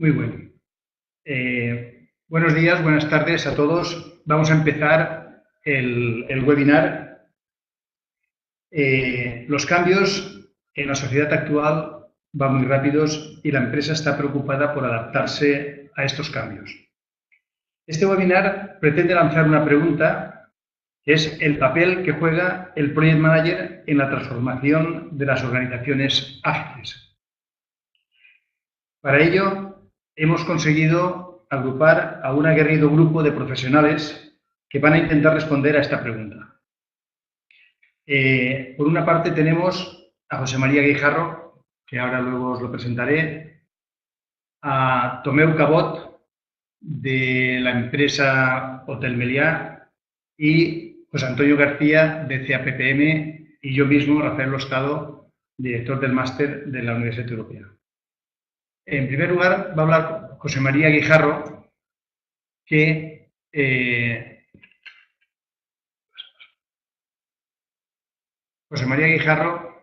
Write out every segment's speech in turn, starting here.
Muy bueno. Buenos días, buenas tardes a todos. Vamos a empezar el webinar. Los cambios en la sociedad actual van muy rápidos y la empresa está preocupada por adaptarse a estos cambios. Este webinar pretende lanzar una pregunta, que es el papel que juega el Project Manager en la transformación de las organizaciones ágiles. Para ello, hemos conseguido agrupar a un aguerrido grupo de profesionales que van a intentar responder a esta pregunta. Por una parte tenemos a José María Guijarro, que ahora luego os lo presentaré, a Tomeu Cabot, de la empresa Hotel Meliá, y José Antonio García, de CAPPM, y yo mismo, Rafael Loscado, director del máster de la Universidad Europea. En primer lugar, va a hablar José María Guijarro, que José María Guijarro,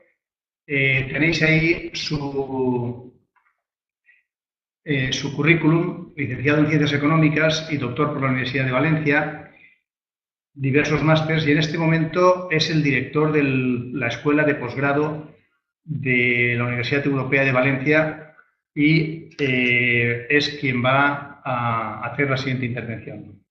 tenéis ahí su currículum, licenciado en Ciencias Económicas y doctor por la Universidad de Valencia, diversos másters, y en este momento es el director de la Escuela de Posgrado de la Universidad Europea de Valencia y es quien va a hacer la siguiente intervención.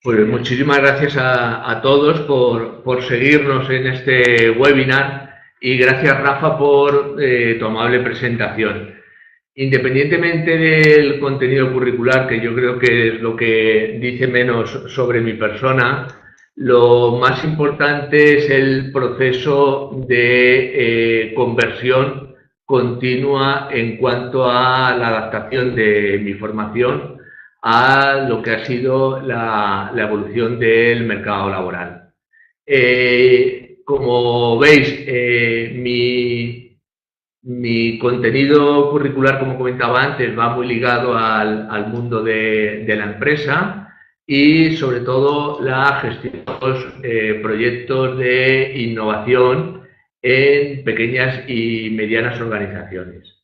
Pues muchísimas gracias a todos por seguirnos en este webinar y gracias, Rafa, por tu amable presentación. Independientemente del contenido curricular, que yo creo que es lo que dice menos sobre mi persona, lo más importante es el proceso de conversión continua en cuanto a la adaptación de mi formación a lo que ha sido la evolución del mercado laboral. Como veis, mi contenido curricular, como comentaba antes, va muy ligado al mundo de la empresa y, sobre todo, la gestión de los proyectos de innovación en pequeñas y medianas organizaciones.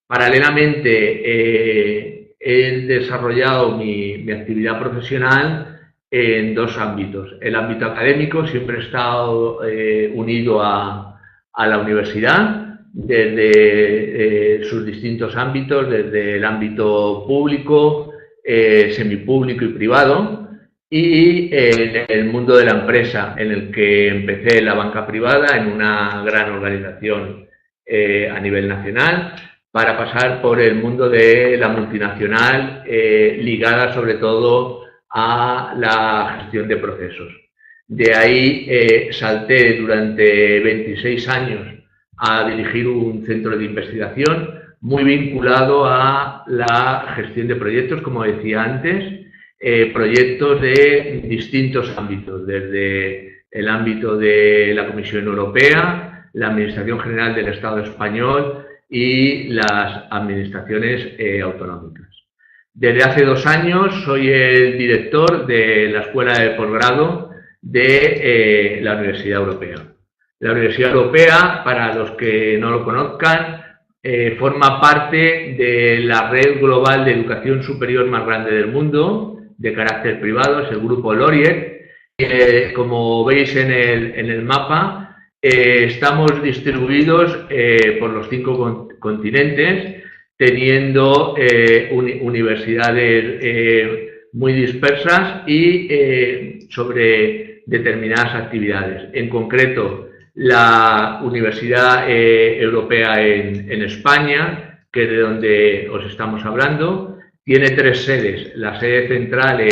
Paralelamente, he desarrollado mi actividad profesional en dos ámbitos. El ámbito académico, siempre he estado unido a la universidad, desde sus distintos ámbitos, desde el ámbito público, semipúblico y privado, y en el mundo de la empresa, en el que empecé en la banca privada, en una gran organización a nivel nacional, para pasar por el mundo de la multinacional, ligada sobre todo a la gestión de procesos. De ahí salté durante 26 años a dirigir un centro de investigación muy vinculado a la gestión de proyectos, como decía antes, proyectos de distintos ámbitos, desde el ámbito de la Comisión Europea, la Administración General del Estado Español y las administraciones autonómicas. Desde hace 2 años soy el director de la Escuela de Posgrado de la Universidad Europea. La Universidad Europea, para los que no lo conozcan, forma parte de la red global de educación superior más grande del mundo, de carácter privado, es el grupo Laureate. Como veis en el mapa, estamos distribuidos por los 5 continentes, teniendo universidades muy dispersas y sobre determinadas actividades. En concreto, la Universidad Europea en España, que es de donde os estamos hablando, tiene 3 sedes. La sede central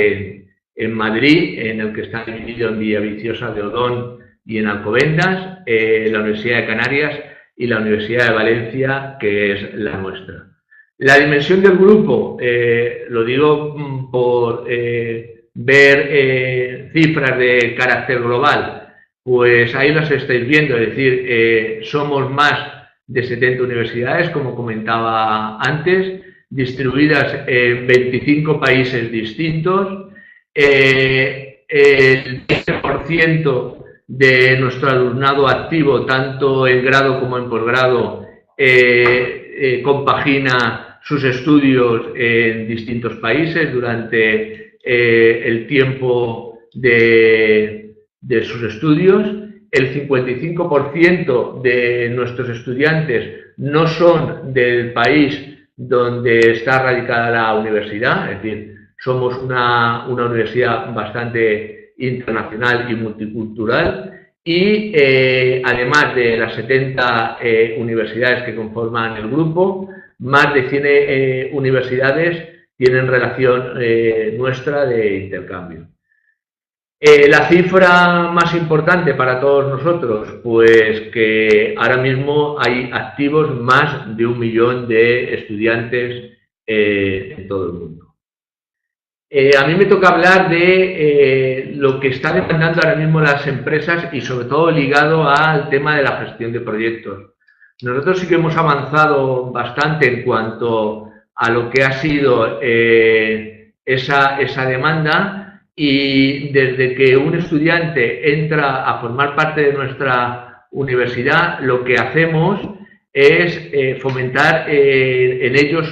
en Madrid, en el que está dividido en Villaviciosa de Odón y en Alcobendas, la Universidad de Canarias y la Universidad de Valencia, que es la nuestra. La dimensión del grupo, lo digo por ver cifras de carácter global, pues ahí las estáis viendo, es decir, somos más de 70 universidades, como comentaba antes, distribuidas en 25 países distintos. El 20% de nuestro alumnado activo, tanto en grado como en posgrado, compagina sus estudios en distintos países durante el tiempo de sus estudios. El 55% de nuestros estudiantes no son del país donde está radicada la universidad, es decir, somos una universidad bastante internacional y multicultural, y además de las 70 universidades que conforman el grupo, más de 100 universidades tienen relación nuestra de intercambio. La cifra más importante para todos nosotros, pues que ahora mismo hay activos más de 1 millón de estudiantes en todo el mundo. A mí me toca hablar de lo que están demandando ahora mismo las empresas y sobre todo ligado al tema de la gestión de proyectos. Nosotros sí que hemos avanzado bastante en cuanto a lo que ha sido esa demanda. Y desde que un estudiante entra a formar parte de nuestra universidad, lo que hacemos es fomentar en ellos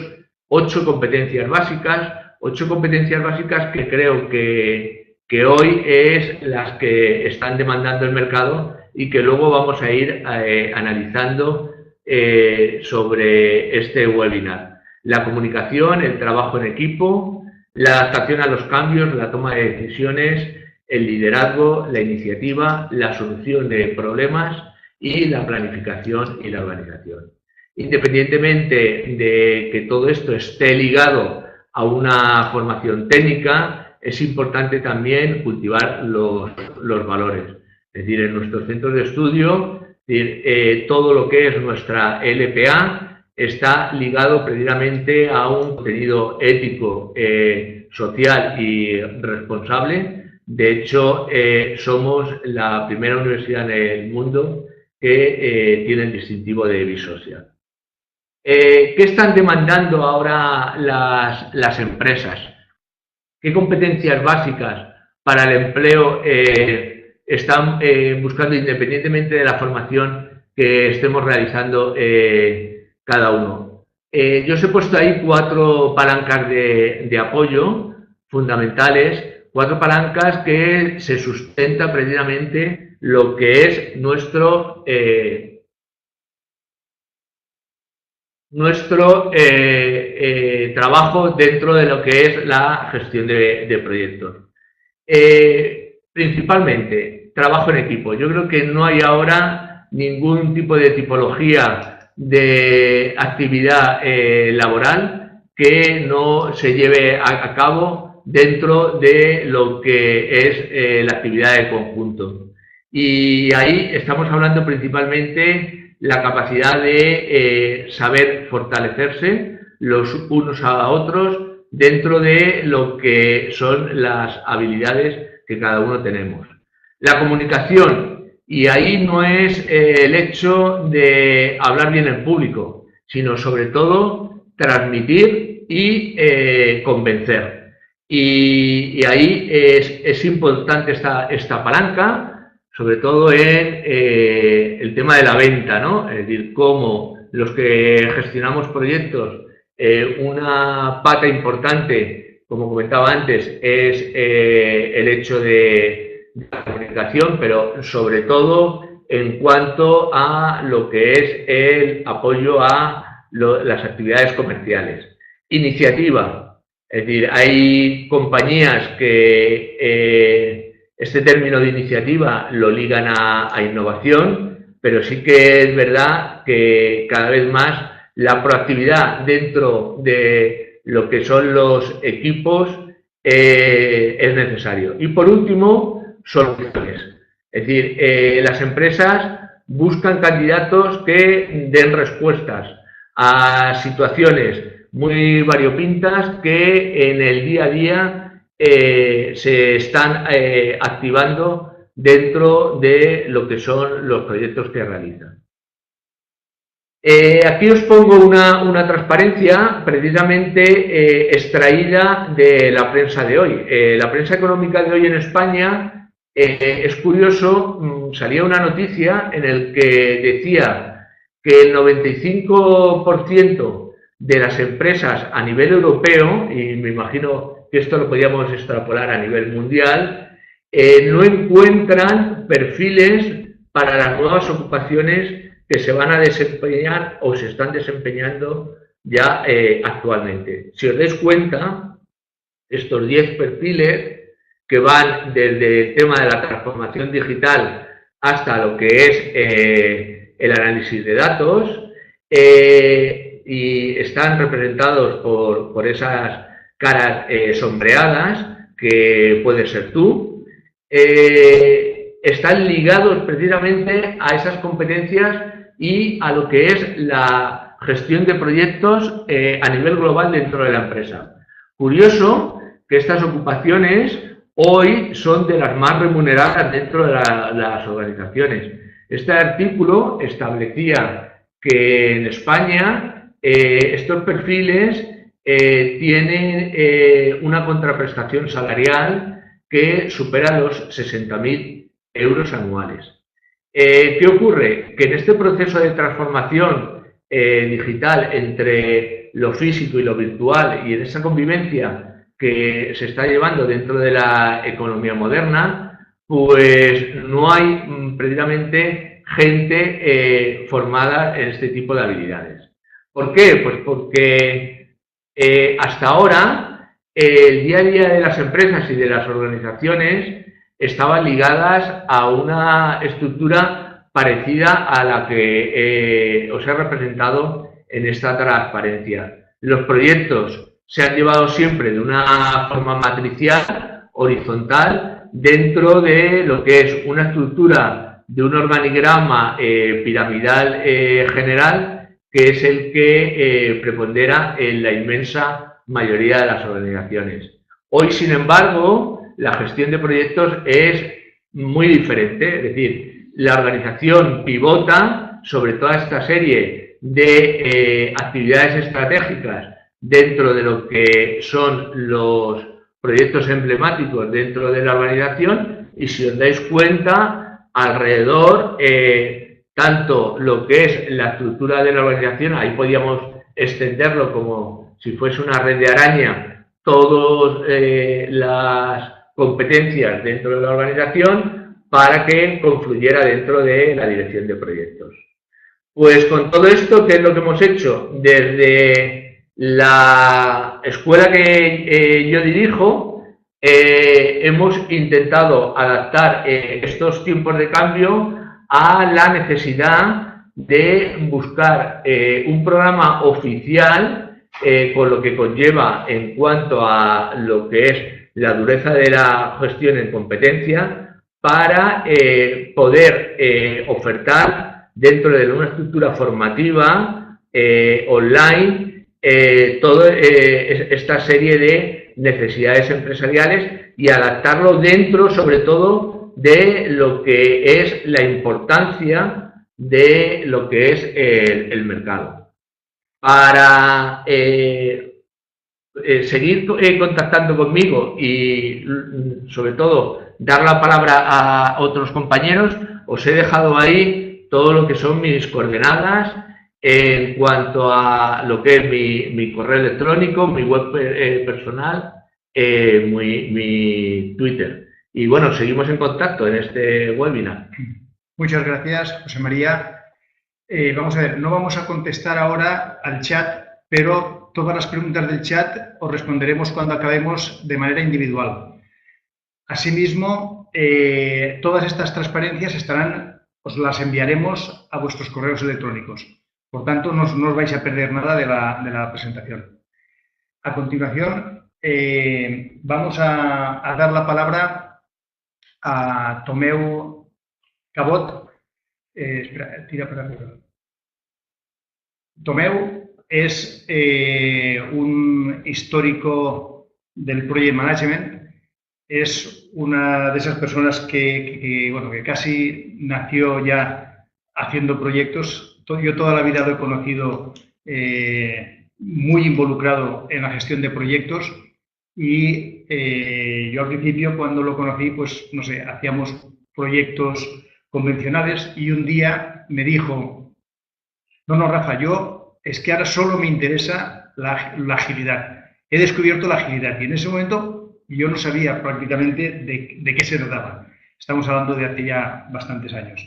8 competencias básicas que creo que hoy es las que están demandando el mercado y que luego vamos a ir analizando sobre este webinar. La comunicación, el trabajo en equipo, la adaptación a los cambios, la toma de decisiones, el liderazgo, la iniciativa, la solución de problemas y la planificación y la organización. Independientemente de que todo esto esté ligado a una formación técnica, es importante también cultivar los valores. Es decir, en nuestros centros de estudio, todo lo que es nuestra LPA está ligado precisamente a un contenido ético, social y responsable. De hecho, somos la primera universidad en el mundo que tiene el distintivo de Bisocial. ¿Qué están demandando ahora las empresas? ¿Qué competencias básicas para el empleo están buscando independientemente de la formación que estemos realizando cada uno? Yo os he puesto ahí 4 palancas de apoyo fundamentales, 4 palancas que se sustenta precisamente lo que es nuestro trabajo dentro de lo que es la gestión de proyectos. Principalmente, trabajo en equipo. Yo creo que no hay ahora ningún tipo de tipología de actividad laboral que no se lleve a cabo dentro de lo que es la actividad de conjunto. Y ahí estamos hablando principalmente la capacidad de saber fortalecerse los unos a otros dentro de lo que son las habilidades que cada uno tenemos. La comunicación. Y ahí no es el hecho de hablar bien en público, sino sobre todo transmitir y convencer. Y ahí es importante esta palanca, sobre todo en el tema de la venta, ¿no? Es decir, cómo los que gestionamos proyectos, una pata importante, como comentaba antes, es el hecho de la comunicación, pero sobre todo en cuanto a lo que es el apoyo a las actividades comerciales. Iniciativa, es decir, hay compañías que este término de iniciativa lo ligan a innovación, pero sí que es verdad que cada vez más la proactividad dentro de lo que son los equipos es necesario. Y por último, soluciones. Es decir, las empresas buscan candidatos que den respuestas a situaciones muy variopintas que en el día a día se están activando dentro de lo que son los proyectos que realizan. Aquí os pongo una transparencia precisamente extraída de la prensa de hoy. La prensa económica de hoy en España, es curioso, salía una noticia en el que decía que el 95% de las empresas a nivel europeo, y me imagino que esto lo podríamos extrapolar a nivel mundial, no encuentran perfiles para las nuevas ocupaciones que se van a desempeñar o se están desempeñando ya actualmente. Si os dais cuenta, estos 10 perfiles que van desde el tema de la transformación digital hasta lo que es el análisis de datos, y están representados por esas caras sombreadas, que puede ser tú, están ligados precisamente a esas competencias y a lo que es la gestión de proyectos a nivel global dentro de la empresa. Curioso que estas ocupaciones hoy son de las más remuneradas dentro de las organizaciones. Este artículo establecía que en España estos perfiles tienen una contraprestación salarial que supera los 60.000 euros anuales. ¿Qué ocurre? Que en este proceso de transformación digital entre lo físico y lo virtual, y en esa convivencia que se está llevando dentro de la economía moderna, pues no hay precisamente gente formada en este tipo de habilidades. ¿Por qué? Pues porque hasta ahora el día a día de las empresas y de las organizaciones estaban ligadas a una estructura parecida a la que os he representado en esta transparencia. Los proyectos se han llevado siempre de una forma matricial, horizontal, dentro de lo que es una estructura de un organigrama piramidal general, que es el que prepondera en la inmensa mayoría de las organizaciones. Hoy, sin embargo, la gestión de proyectos es muy diferente, es decir, la organización pivota sobre toda esta serie de actividades estratégicas dentro de lo que son los proyectos emblemáticos dentro de la organización, y si os dais cuenta, alrededor, tanto lo que es la estructura de la organización, ahí podríamos extenderlo como si fuese una red de araña, todas las competencias dentro de la organización para que confluyera dentro de la dirección de proyectos. Pues con todo esto, ¿qué es lo que hemos hecho? Desde la escuela que yo dirijo, hemos intentado adaptar estos tiempos de cambio a la necesidad de buscar un programa oficial, con lo que conlleva en cuanto a lo que es la dureza de la gestión en competencia, para poder ofertar dentro de una estructura formativa online toda esta serie de necesidades empresariales y adaptarlo dentro, sobre todo, de lo que es la importancia de lo que es el mercado. Para seguir contactando conmigo y, sobre todo, dar la palabra a otros compañeros, os he dejado ahí todo lo que son mis coordenadas en cuanto a lo que es mi correo electrónico, mi web personal, mi Twitter. Y bueno, seguimos en contacto en este webinar. Muchas gracias, José María. Vamos a ver, no vamos a contestar ahora al chat, pero todas las preguntas del chat os responderemos cuando acabemos de manera individual. Asimismo, todas estas transparencias os las enviaremos a vuestros correos electrónicos. Por tanto, no os vais a perder nada de la presentación. A continuación, vamos a dar la palabra a Tomeu Cabot. Espera, tira para arriba. Tomeu es un histórico del Project Management. Es una de esas personas que casi nació ya haciendo proyectos. Yo toda la vida lo he conocido muy involucrado en la gestión de proyectos y yo al principio, cuando lo conocí, pues no sé, hacíamos proyectos convencionales y un día me dijo: no, Rafa, yo es que ahora solo me interesa la agilidad. He descubierto la agilidad y en ese momento yo no sabía prácticamente de qué se trataba. Estamos hablando de hace ya bastantes años.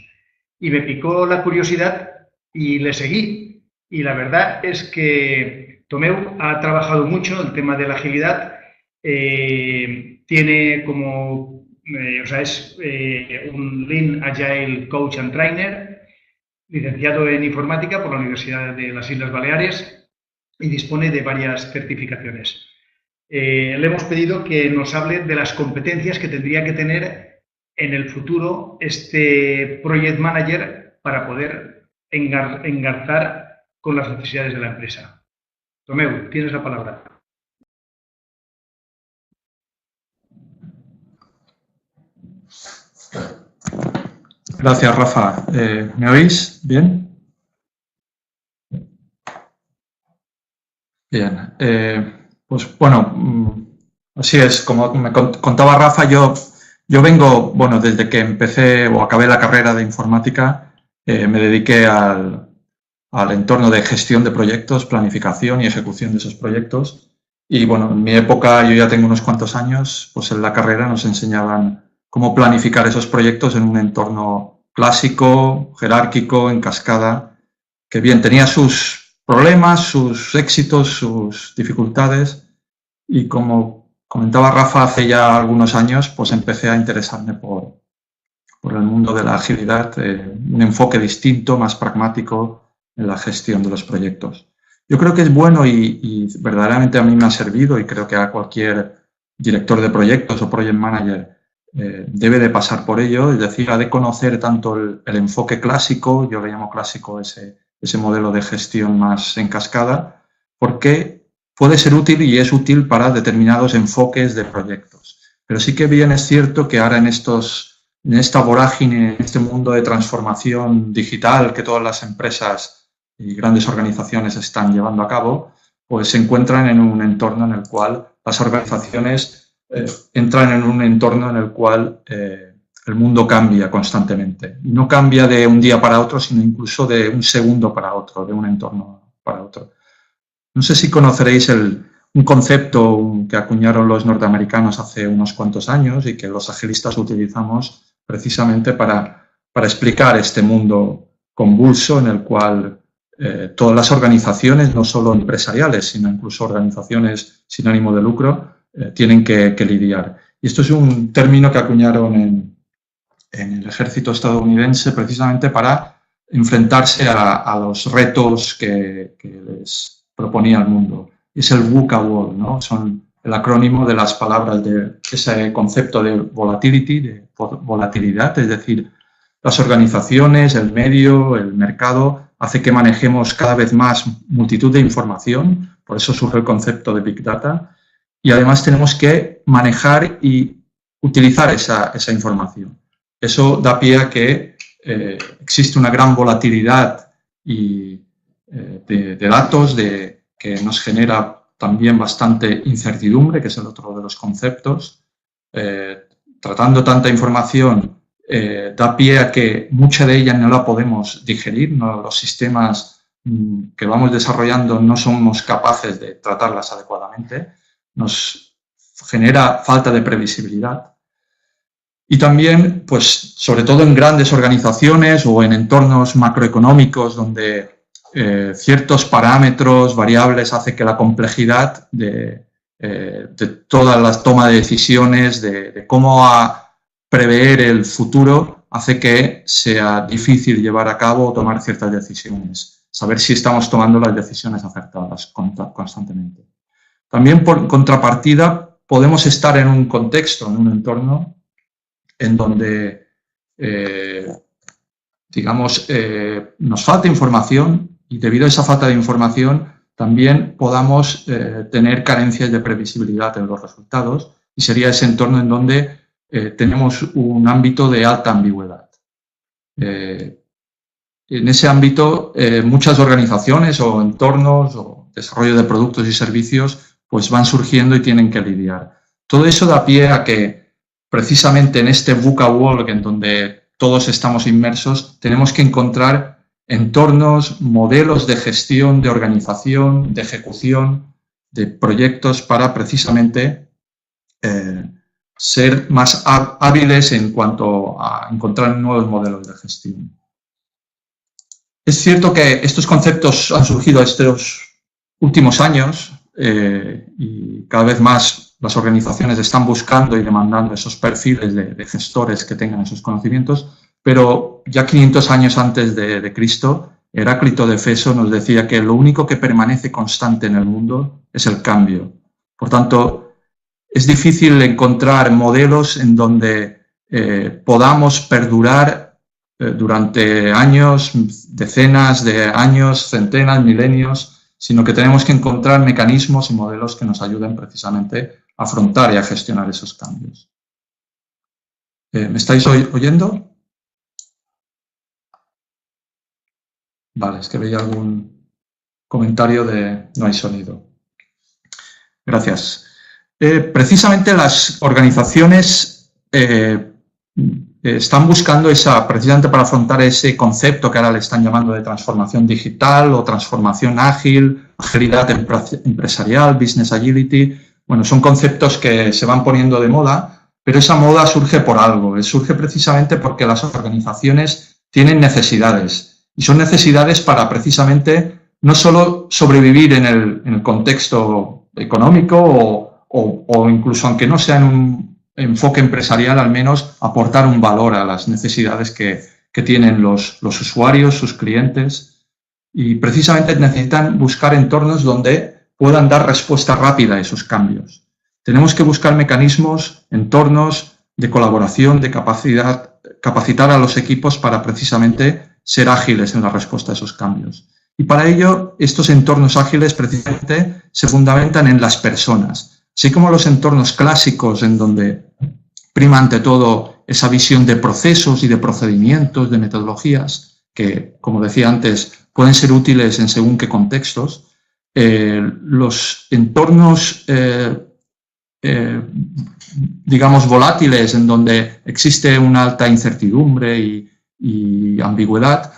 Y me picó la curiosidad y le seguí. Y la verdad es que Tomeu ha trabajado mucho el tema de la agilidad. Tiene como, es un Lean Agile Coach and Trainer, licenciado en informática por la Universidad de las Islas Baleares y dispone de varias certificaciones. Le hemos pedido que nos hable de las competencias que tendría que tener en el futuro este Project Manager para poder engarzar con las necesidades de la empresa. Tomeu, tienes la palabra. Gracias, Rafa. ¿Me oís bien? Bien. Pues bueno, así es. Como me contaba Rafa, yo vengo, bueno, desde que empecé o acabé la carrera de informática, me dediqué al entorno de gestión de proyectos, planificación y ejecución de esos proyectos. Y bueno, en mi época, yo ya tengo unos cuantos años, pues en la carrera nos enseñaban cómo planificar esos proyectos en un entorno clásico, jerárquico, en cascada, que bien tenía sus problemas, sus éxitos, sus dificultades. Y como comentaba Rafa, hace ya algunos años, pues empecé a interesarme por el mundo de la agilidad, un enfoque distinto, más pragmático en la gestión de los proyectos. Yo creo que es bueno y verdaderamente a mí me ha servido, y creo que a cualquier director de proyectos o project manager debe de pasar por ello, es decir, ha de conocer tanto el enfoque clásico, yo le llamo clásico ese modelo de gestión más en cascada, porque puede ser útil y es útil para determinados enfoques de proyectos. Pero sí que bien es cierto que ahora en esta vorágine, en este mundo de transformación digital que todas las empresas y grandes organizaciones están llevando a cabo, pues se encuentran en un entorno en el cual las organizaciones entran en un entorno en el cual el mundo cambia constantemente. Y no cambia de un día para otro, sino incluso de un segundo para otro, de un entorno para otro. No sé si conoceréis un concepto que acuñaron los norteamericanos hace unos cuantos años y que los agilistas utilizamos precisamente para explicar este mundo convulso en el cual todas las organizaciones, no solo empresariales, sino incluso organizaciones sin ánimo de lucro, tienen que lidiar. Y esto es un término que acuñaron en el ejército estadounidense precisamente para enfrentarse a los retos que les proponía el mundo. Es el VUCA World, ¿no? Son el acrónimo de las palabras de ese concepto de volatility, de volatilidad, es decir, las organizaciones, el medio, el mercado, hace que manejemos cada vez más multitud de información, por eso surge el concepto de Big Data, y además tenemos que manejar y utilizar esa información. Eso da pie a que existe una gran volatilidad de datos que nos genera también bastante incertidumbre, que es el otro de los conceptos. Tratando tanta información, da pie a que mucha de ella no la podemos digerir, los sistemas que vamos desarrollando no somos capaces de tratarlas adecuadamente, nos genera falta de previsibilidad. Y también, pues, sobre todo en grandes organizaciones o en entornos macroeconómicos donde ciertos parámetros, variables, hace que la complejidad de toda la toma de decisiones, de cómo prever el futuro, hace que sea difícil llevar a cabo o tomar ciertas decisiones, saber si estamos tomando las decisiones acertadas constantemente. También, por contrapartida, podemos estar en un contexto, en un entorno en donde, nos falta información y debido a esa falta de información también podamos tener carencias de previsibilidad en los resultados y sería ese entorno en donde tenemos un ámbito de alta ambigüedad. En ese ámbito, muchas organizaciones o entornos o desarrollo de productos y servicios pues van surgiendo y tienen que lidiar. Todo eso da pie a que precisamente en este VUCA World en donde todos estamos inmersos, tenemos que encontrar entornos, modelos de gestión, de organización, de ejecución, de proyectos para precisamente ser más hábiles en cuanto a encontrar nuevos modelos de gestión. Es cierto que estos conceptos han surgido estos últimos años y cada vez más las organizaciones están buscando y demandando esos perfiles de gestores que tengan esos conocimientos, pero ya 500 años antes de Cristo, Heráclito de Éfeso nos decía que lo único que permanece constante en el mundo es el cambio. Por tanto, es difícil encontrar modelos en donde podamos perdurar durante años, decenas de años, centenas, milenios, sino que tenemos que encontrar mecanismos y modelos que nos ayuden precisamente a afrontar y a gestionar esos cambios. ¿Me estáis oyendo? Vale, es que veía algún comentario de no hay sonido. Gracias. Precisamente las organizaciones están buscando precisamente para afrontar ese concepto que ahora le están llamando de transformación digital o transformación ágil, agilidad empresarial, business agility. Bueno, son conceptos que se van poniendo de moda, pero esa moda surge por algo. Surge precisamente porque las organizaciones tienen necesidades y son necesidades para precisamente no solo sobrevivir en el contexto económico o incluso aunque no sea en un enfoque empresarial, al menos aportar un valor a las necesidades que tienen los usuarios, sus clientes, y precisamente necesitan buscar entornos donde puedan dar respuesta rápida a esos cambios. Tenemos que buscar mecanismos, entornos de colaboración, de capacitar a los equipos para precisamente ser ágiles en la respuesta a esos cambios. Y para ello, estos entornos ágiles precisamente se fundamentan en las personas. Así como los entornos clásicos en donde prima ante todo esa visión de procesos y de procedimientos, de metodologías, que, como decía antes, pueden ser útiles en según qué contextos, los entornos, digamos, volátiles, en donde existe una alta incertidumbre y ambigüedad,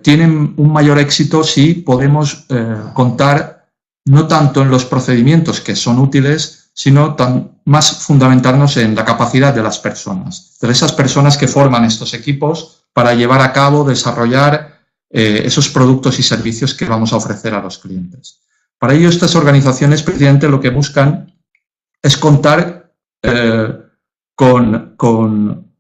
tienen un mayor éxito si podemos contar no tanto en los procedimientos que son útiles, sino más fundamentarnos en la capacidad de las personas, de esas personas que forman estos equipos para llevar a cabo, desarrollar esos productos y servicios que vamos a ofrecer a los clientes. Para ello, estas organizaciones, precisamente, lo que buscan es contar con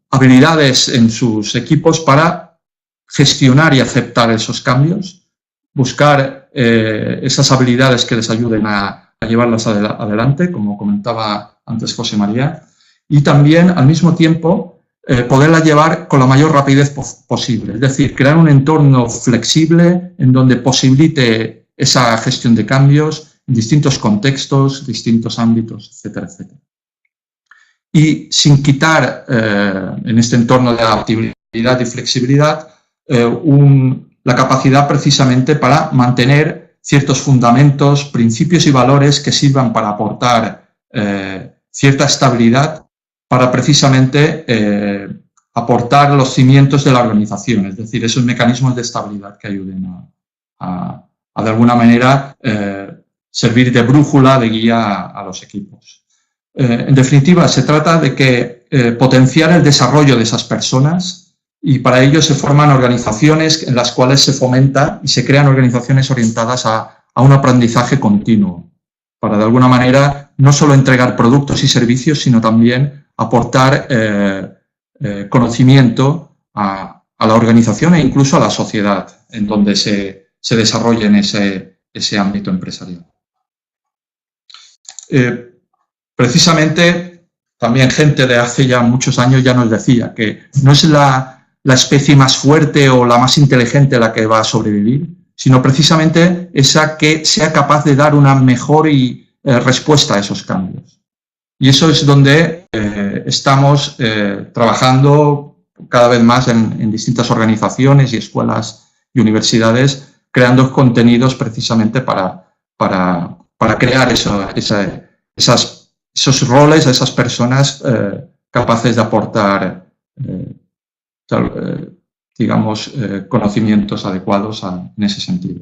habilidades en sus equipos para gestionar y aceptar esos cambios, buscar esas habilidades que les ayuden a llevarlas adelante, como comentaba antes José María, y también, al mismo tiempo, poderlas llevar con la mayor rapidez posible. Es decir, crear un entorno flexible en donde posibilite esa gestión de cambios en distintos contextos, distintos ámbitos, etcétera, etcétera. Y sin quitar en este entorno de adaptabilidad y flexibilidad la capacidad precisamente para mantener ciertos fundamentos, principios y valores que sirvan para aportar cierta estabilidad para precisamente aportar los cimientos de la organización, es decir, esos mecanismos de estabilidad que ayuden a de alguna manera servir de brújula, de guía a los equipos. En definitiva, se trata de potenciar el desarrollo de esas personas. Y para ello se forman organizaciones en las cuales se fomenta y se crean organizaciones orientadas a un aprendizaje continuo, para de alguna manera no solo entregar productos y servicios, sino también aportar conocimiento a la organización e incluso a la sociedad en donde se desarrolle en ese ámbito empresarial. Precisamente, también gente de hace ya muchos años ya nos decía que no es la especie más fuerte o la más inteligente la que va a sobrevivir, sino precisamente esa que sea capaz de dar una mejor respuesta a esos cambios. Y eso es donde estamos trabajando cada vez más en distintas organizaciones y escuelas y universidades, creando contenidos precisamente para crear esos roles a esas personas capaces de aportar digamos, conocimientos adecuados en ese sentido.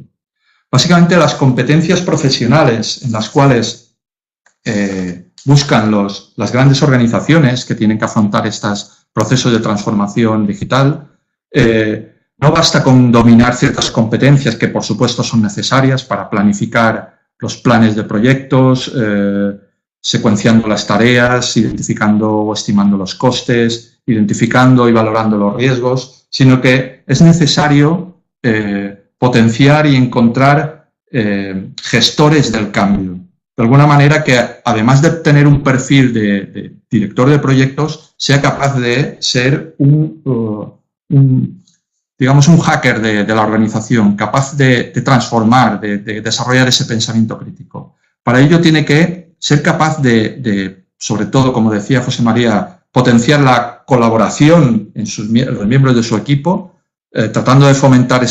Básicamente, las competencias profesionales en las cuales buscan las grandes organizaciones que tienen que afrontar estos procesos de transformación digital, no basta con dominar ciertas competencias que, por supuesto, son necesarias para planificar los planes de proyectos, secuenciando las tareas, identificando o estimando los costes, identificando y valorando los riesgos, sino que es necesario potenciar y encontrar gestores del cambio. De alguna manera que, además de tener un perfil de director de proyectos, sea capaz de ser digamos, un hacker de la organización, capaz de transformar, de desarrollar ese pensamiento crítico. Para ello tiene que ser capaz sobre todo, como decía José María, potenciar la colaboración en los miembros de su equipo, tratando de fomentar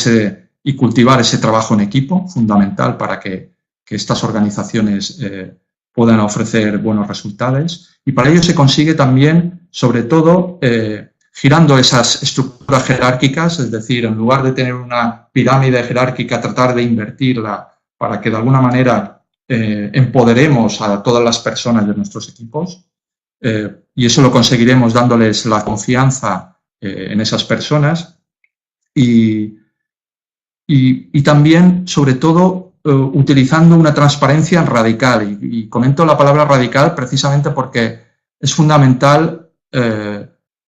y cultivar ese trabajo en equipo, fundamental para que estas organizaciones puedan ofrecer buenos resultados. Y para ello se consigue también, sobre todo, girando esas estructuras jerárquicas, es decir, en lugar de tener una pirámide jerárquica, tratar de invertirla para que de alguna manera empoderemos a todas las personas de nuestros equipos, y eso lo conseguiremos dándoles la confianza en esas personas y también, sobre todo, utilizando una transparencia radical. Y comento la palabra radical precisamente porque es fundamental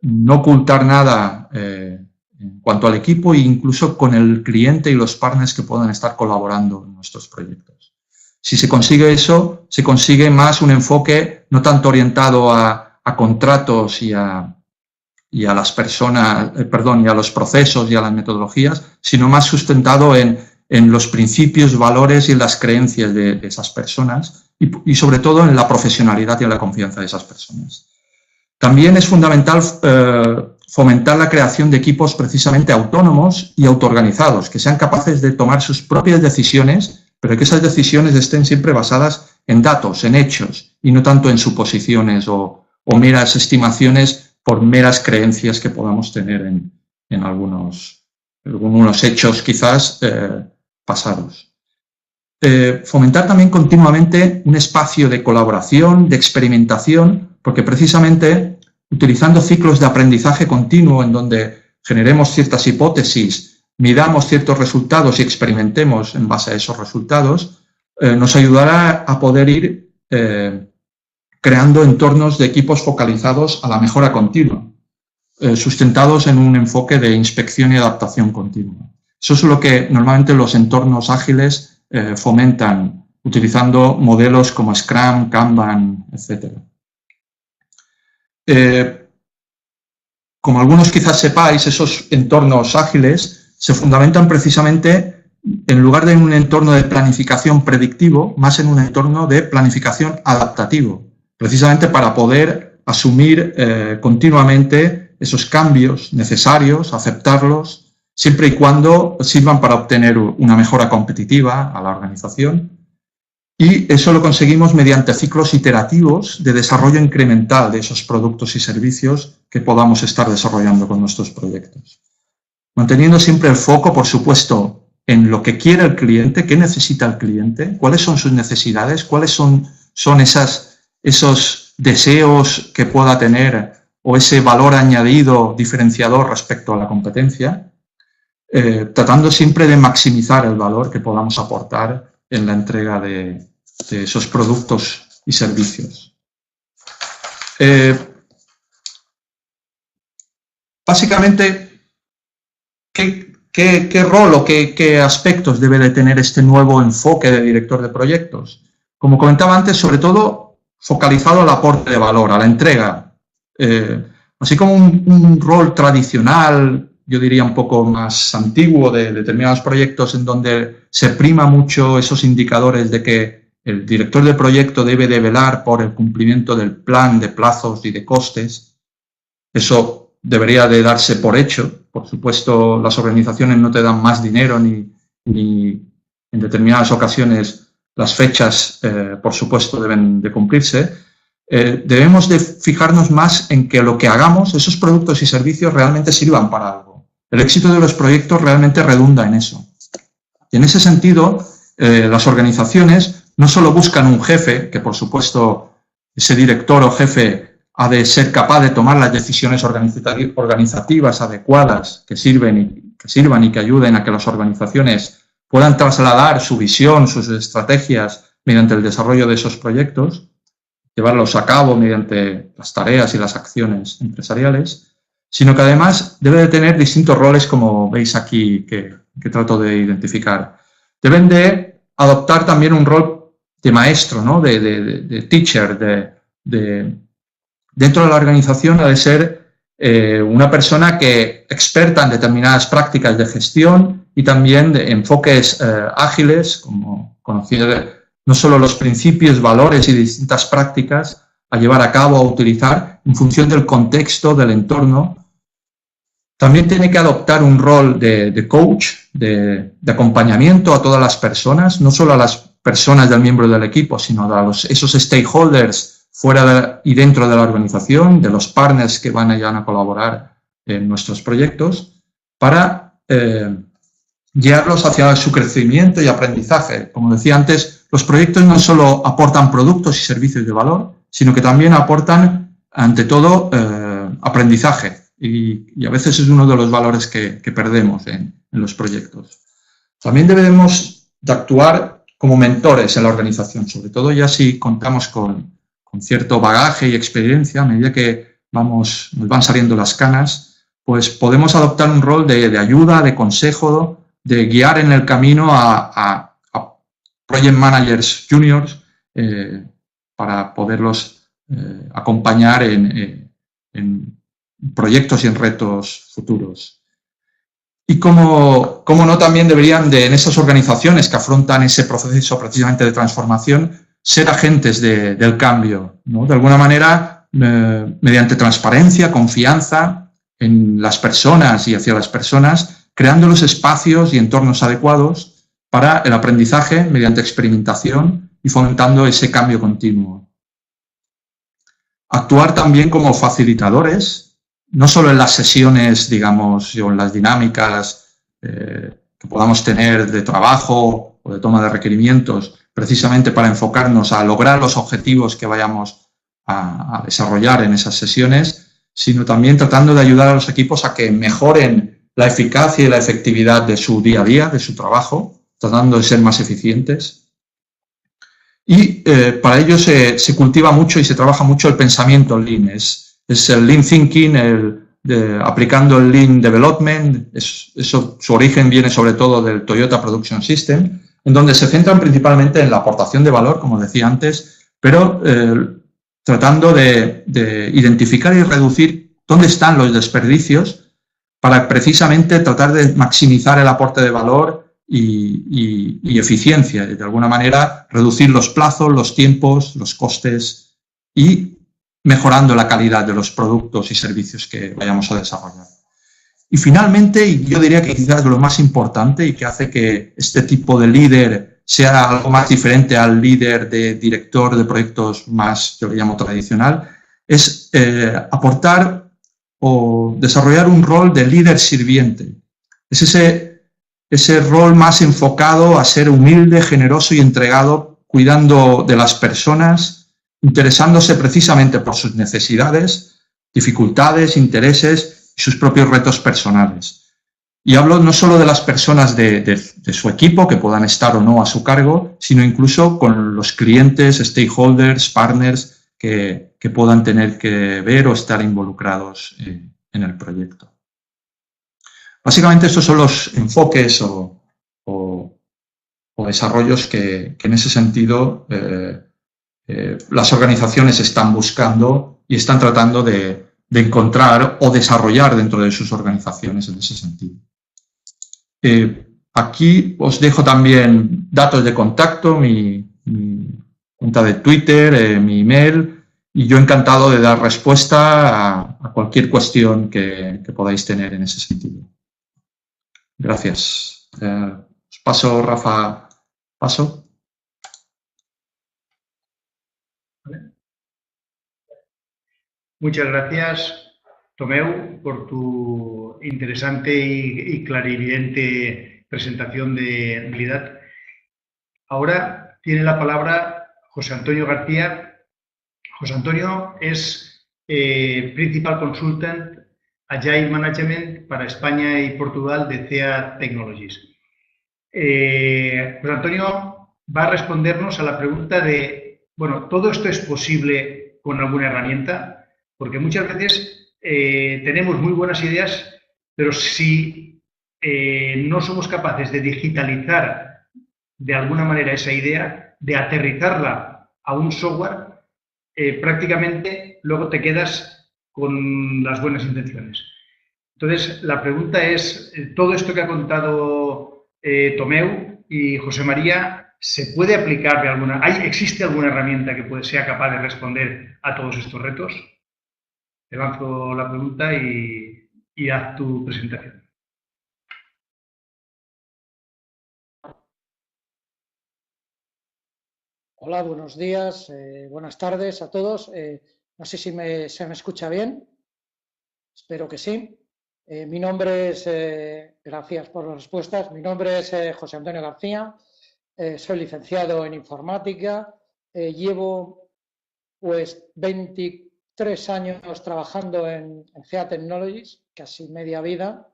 no ocultar nada en cuanto al equipo e incluso con el cliente y los partners que puedan estar colaborando en nuestros proyectos. Si se consigue eso, se consigue más un enfoque no tanto orientado a contratos y a las personas, y a los procesos y a las metodologías, sino más sustentado en los principios, valores y en las creencias de esas personas y sobre todo en la profesionalidad y en la confianza de esas personas. También es fundamental fomentar la creación de equipos precisamente autónomos y autoorganizados, que sean capaces de tomar sus propias decisiones, pero que esas decisiones estén siempre basadas en datos, en hechos, y no tanto en suposiciones o meras estimaciones por meras creencias que podamos tener en algunos hechos quizás pasados. Fomentar también continuamente un espacio de colaboración, de experimentación, porque precisamente utilizando ciclos de aprendizaje continuo en donde generemos ciertas hipótesis, midamos ciertos resultados y experimentemos en base a esos resultados, nos ayudará a poder ir creando entornos de equipos focalizados a la mejora continua, sustentados en un enfoque de inspección y adaptación continua. Eso es lo que normalmente los entornos ágiles fomentan, utilizando modelos como Scrum, Kanban, etc. Como algunos quizás sepáis, esos entornos ágiles se fundamentan precisamente, en lugar de en un entorno de planificación predictivo, más en un entorno de planificación adaptativo, precisamente para poder asumir continuamente esos cambios necesarios, aceptarlos, siempre y cuando sirvan para obtener una mejora competitiva a la organización. Y eso lo conseguimos mediante ciclos iterativos de desarrollo incremental de esos productos y servicios que podamos estar desarrollando con nuestros proyectos. Manteniendo siempre el foco, por supuesto, en lo que quiere el cliente, qué necesita el cliente, cuáles son sus necesidades, cuáles son esos deseos que pueda tener o ese valor añadido diferenciador respecto a la competencia, tratando siempre de maximizar el valor que podamos aportar en la entrega de esos productos y servicios. Básicamente, ¿qué rol o qué aspectos debe de tener este nuevo enfoque de director de proyectos? Como comentaba antes, sobre todo focalizado al aporte de valor, a la entrega. Así como un rol tradicional, yo diría un poco más antiguo, de determinados proyectos en donde se prima mucho esos indicadores de que el director de proyecto debe de velar por el cumplimiento del plan de plazos y de costes. Eso debería de darse por hecho. Por supuesto, las organizaciones no te dan más dinero ni en determinadas ocasiones las fechas, por supuesto, deben de cumplirse. Debemos de fijarnos más en que lo que hagamos, esos productos y servicios realmente sirvan para algo. el éxito de los proyectos realmente redunda en eso. Y en ese sentido, las organizaciones no solo buscan un jefe, que por supuesto ese director o jefe ha de ser capaz de tomar las decisiones organizativas adecuadas que sirvan y que ayuden a que las organizaciones puedan trasladar su visión, sus estrategias mediante el desarrollo de esos proyectos, llevarlos a cabo mediante las tareas y las acciones empresariales, sino que además debe de tener distintos roles, como veis aquí, que trato de identificar. Deben de adoptar también un rol de maestro, ¿no? de teacher, dentro de la organización ha de ser una persona experta en determinadas prácticas de gestión y también de enfoques ágiles, como conocer no solo los principios, valores y distintas prácticas a llevar a cabo, a utilizar en función del contexto, del entorno. También tiene que adoptar un rol de coach, de acompañamiento a todas las personas, no solo a las personas del miembro del equipo, sino a esos stakeholders fuera y dentro de la organización, de los partners que van a colaborar en nuestros proyectos, para guiarlos hacia su crecimiento y aprendizaje. Como decía antes, los proyectos no solo aportan productos y servicios de valor, sino que también aportan, ante todo, aprendizaje. Y a veces es uno de los valores que perdemos en los proyectos. También debemos de actuar como mentores en la organización, sobre todo ya si contamos con cierto bagaje y experiencia. A medida que nos van saliendo las canas, pues podemos adoptar un rol de ayuda, de consejo, de guiar en el camino a project managers juniors para poderlos acompañar en proyectos y en retos futuros. Y como no, también deberían en esas organizaciones que afrontan ese proceso precisamente de transformación, ser agentes del cambio, ¿no? De alguna manera, mediante transparencia, confianza en las personas y hacia las personas, creando los espacios y entornos adecuados para el aprendizaje mediante experimentación y fomentando ese cambio continuo. Actuar también como facilitadores, no solo en las sesiones, digamos, o en las dinámicas que podamos tener de trabajo o de toma de requerimientos, precisamente para enfocarnos a lograr los objetivos que vayamos a desarrollar en esas sesiones, sino también tratando de ayudar a los equipos a que mejoren la eficacia y la efectividad de su día a día, de su trabajo, tratando de ser más eficientes. Y para ello se cultiva mucho y se trabaja mucho el pensamiento Lean. Es el Lean Thinking, aplicando el Lean Development. Su origen viene sobre todo del Toyota Production System, en donde se centran principalmente en la aportación de valor, como decía antes, pero tratando de identificar y reducir dónde están los desperdicios para precisamente tratar de maximizar el aporte de valor y eficiencia, y de alguna manera reducir los plazos, los tiempos, los costes y mejorando la calidad de los productos y servicios que vayamos a desarrollar. Y finalmente, y yo diría que quizás lo más importante y que hace que este tipo de líder sea algo más diferente al líder de director de proyectos más, yo le llamo tradicional, es aportar o desarrollar un rol de líder sirviente. Es ese rol más enfocado a ser humilde, generoso y entregado, cuidando de las personas, interesándose precisamente por sus necesidades, dificultades, intereses y sus propios retos personales. Y hablo no solo de las personas de su equipo, que puedan estar o no a su cargo, sino incluso con los clientes, stakeholders, partners que puedan tener que ver o estar involucrados en el proyecto. Básicamente estos son los enfoques o desarrollos que en ese sentido las organizaciones están buscando y están tratando de encontrar o desarrollar dentro de sus organizaciones en ese sentido. Aquí os dejo también datos de contacto, mi cuenta de Twitter, mi email, y yo encantado de dar respuesta a cualquier cuestión que podáis tener en ese sentido. Gracias. Os paso, Rafa, paso. Muchas gracias, Tomeu, por tu interesante y clarividente presentación de realidad. Ahora tiene la palabra José Antonio García. José Antonio es Principal Consultant Agile Management para España y Portugal de CEA Technologies. José Antonio va a respondernos a la pregunta de, bueno, ¿todo esto es posible con alguna herramienta? Porque muchas veces tenemos muy buenas ideas, pero si no somos capaces de digitalizar de alguna manera esa idea, de aterrizarla a un software, prácticamente luego te quedas con las buenas intenciones. Entonces, la pregunta es, todo esto que ha contado Tomeu y José María, ¿se puede aplicar de alguna? ¿Existe alguna herramienta que sea capaz de responder a todos estos retos? Te lanzo la pregunta y haz tu presentación. Hola, buenos días, buenas tardes a todos. No sé si se me escucha bien. Espero que sí. Mi nombre es, gracias por las respuestas, mi nombre es José Antonio García, soy licenciado en informática, llevo pues 23 años trabajando en CEA Technologies, casi media vida.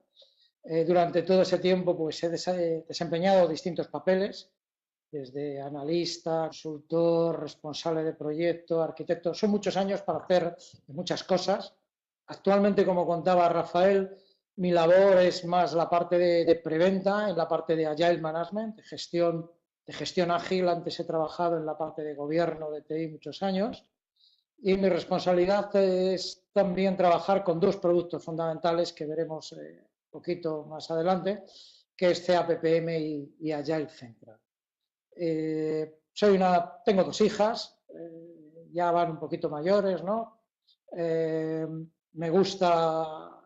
Durante todo ese tiempo pues he desempeñado distintos papeles, desde analista, consultor, responsable de proyecto, arquitecto. Son muchos años para hacer muchas cosas. Actualmente, como contaba Rafael, mi labor es más la parte de preventa, en la parte de Agile Management, de gestión ágil. Antes he trabajado en la parte de gobierno de TI muchos años. Y mi responsabilidad es también trabajar con dos productos fundamentales que veremos un poquito más adelante, que es CAPPM y Agile Central. Tengo dos hijas, ya van un poquito mayores, ¿no? Me gusta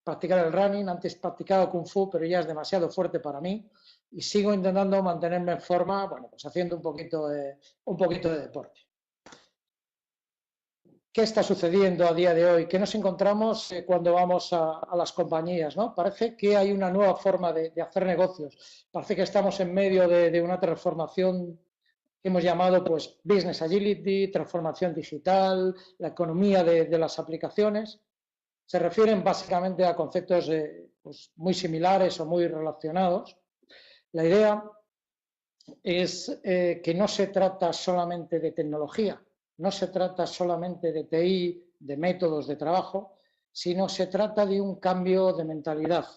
practicar el running. Antes practicaba Kung Fu, pero ya es demasiado fuerte para mí y sigo intentando mantenerme en forma, bueno, pues haciendo un poquito de deporte. ¿Qué está sucediendo a día de hoy? ¿Qué nos encontramos cuando vamos a las compañías, ¿no? Parece que hay una nueva forma de hacer negocios. Parece que estamos en medio de una transformación que hemos llamado pues, Business Agility, transformación digital, la economía de las aplicaciones. Se refieren básicamente a conceptos pues, muy similares o muy relacionados. La idea es que no se trata solamente de tecnología, no se trata solamente de TI, de métodos de trabajo, sino se trata de un cambio de mentalidad.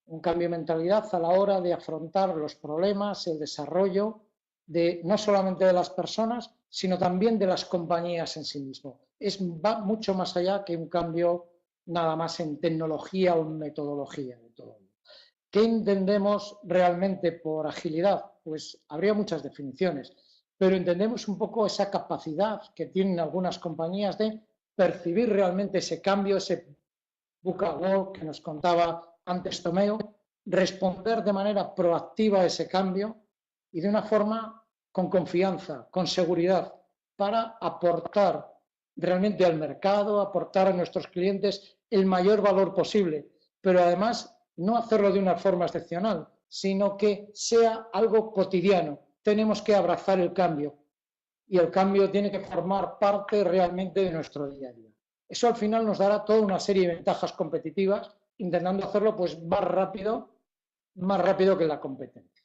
Un cambio de mentalidad a la hora de afrontar los problemas, el desarrollo, no solamente de las personas, sino también de las compañías en sí mismo. Va mucho más allá que un cambio nada más en tecnología o en metodología de todo. ¿Qué entendemos realmente por agilidad? Pues habría muchas definiciones, pero entendemos un poco esa capacidad que tienen algunas compañías de percibir realmente ese cambio, ese VUCA que nos contaba antes Tomeu, responder de manera proactiva a ese cambio y de una forma con confianza, con seguridad, para aportar realmente al mercado, aportar a nuestros clientes el mayor valor posible, pero además no hacerlo de una forma excepcional, sino que sea algo cotidiano. Tenemos que abrazar el cambio y el cambio tiene que formar parte realmente de nuestro día a día. Eso al final nos dará toda una serie de ventajas competitivas, intentando hacerlo pues más rápido que la competencia.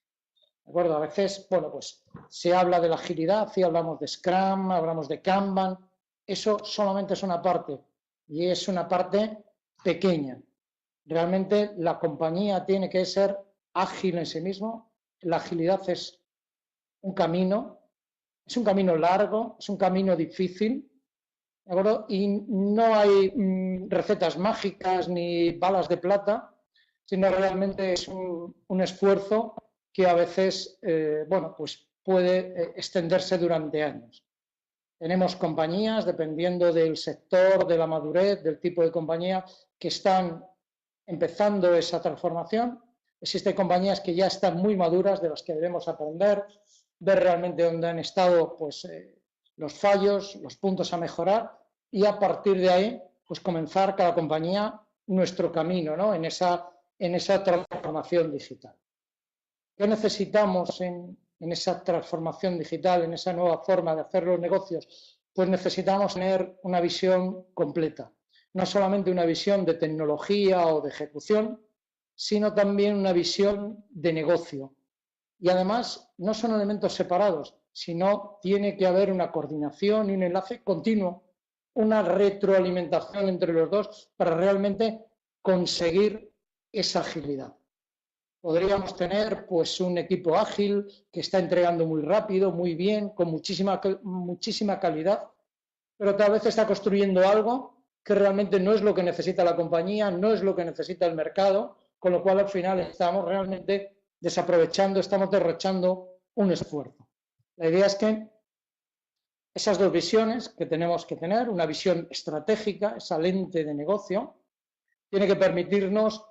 ¿De acuerdo? A veces, bueno, pues se habla de la agilidad, sí hablamos de Scrum, hablamos de Kanban. Eso solamente es una parte y es una parte pequeña. Realmente la compañía tiene que ser ágil en sí mismo. La agilidad es un camino largo, es un camino difícil, ¿de acuerdo? Y no hay recetas mágicas ni balas de plata, sino realmente es un esfuerzo que a veces, bueno, pues puede extenderse durante años. Tenemos compañías, dependiendo del sector, de la madurez, del tipo de compañía, que están empezando esa transformación. Existen compañías que ya están muy maduras, de las que debemos aprender, ver realmente dónde han estado pues, los fallos, los puntos a mejorar y a partir de ahí pues comenzar cada compañía nuestro camino, ¿no? en esa transformación digital. ¿Qué necesitamos en esa transformación digital, en esa nueva forma de hacer los negocios? Pues necesitamos tener una visión completa, no solamente una visión de tecnología o de ejecución, sino también una visión de negocio. Y además no son elementos separados, sino tiene que haber una coordinación y un enlace continuo, una retroalimentación entre los dos para realmente conseguir esa agilidad. Podríamos tener pues un equipo ágil que está entregando muy rápido, muy bien, con muchísima calidad, pero tal vez está construyendo algo que realmente no es lo que necesita la compañía, no es lo que necesita el mercado, con lo cual al final estamos realmente desaprovechando, estamos derrochando un esfuerzo. La idea es que esas dos visiones que tenemos que tener, una visión estratégica, esa lente de negocio, tiene que permitirnos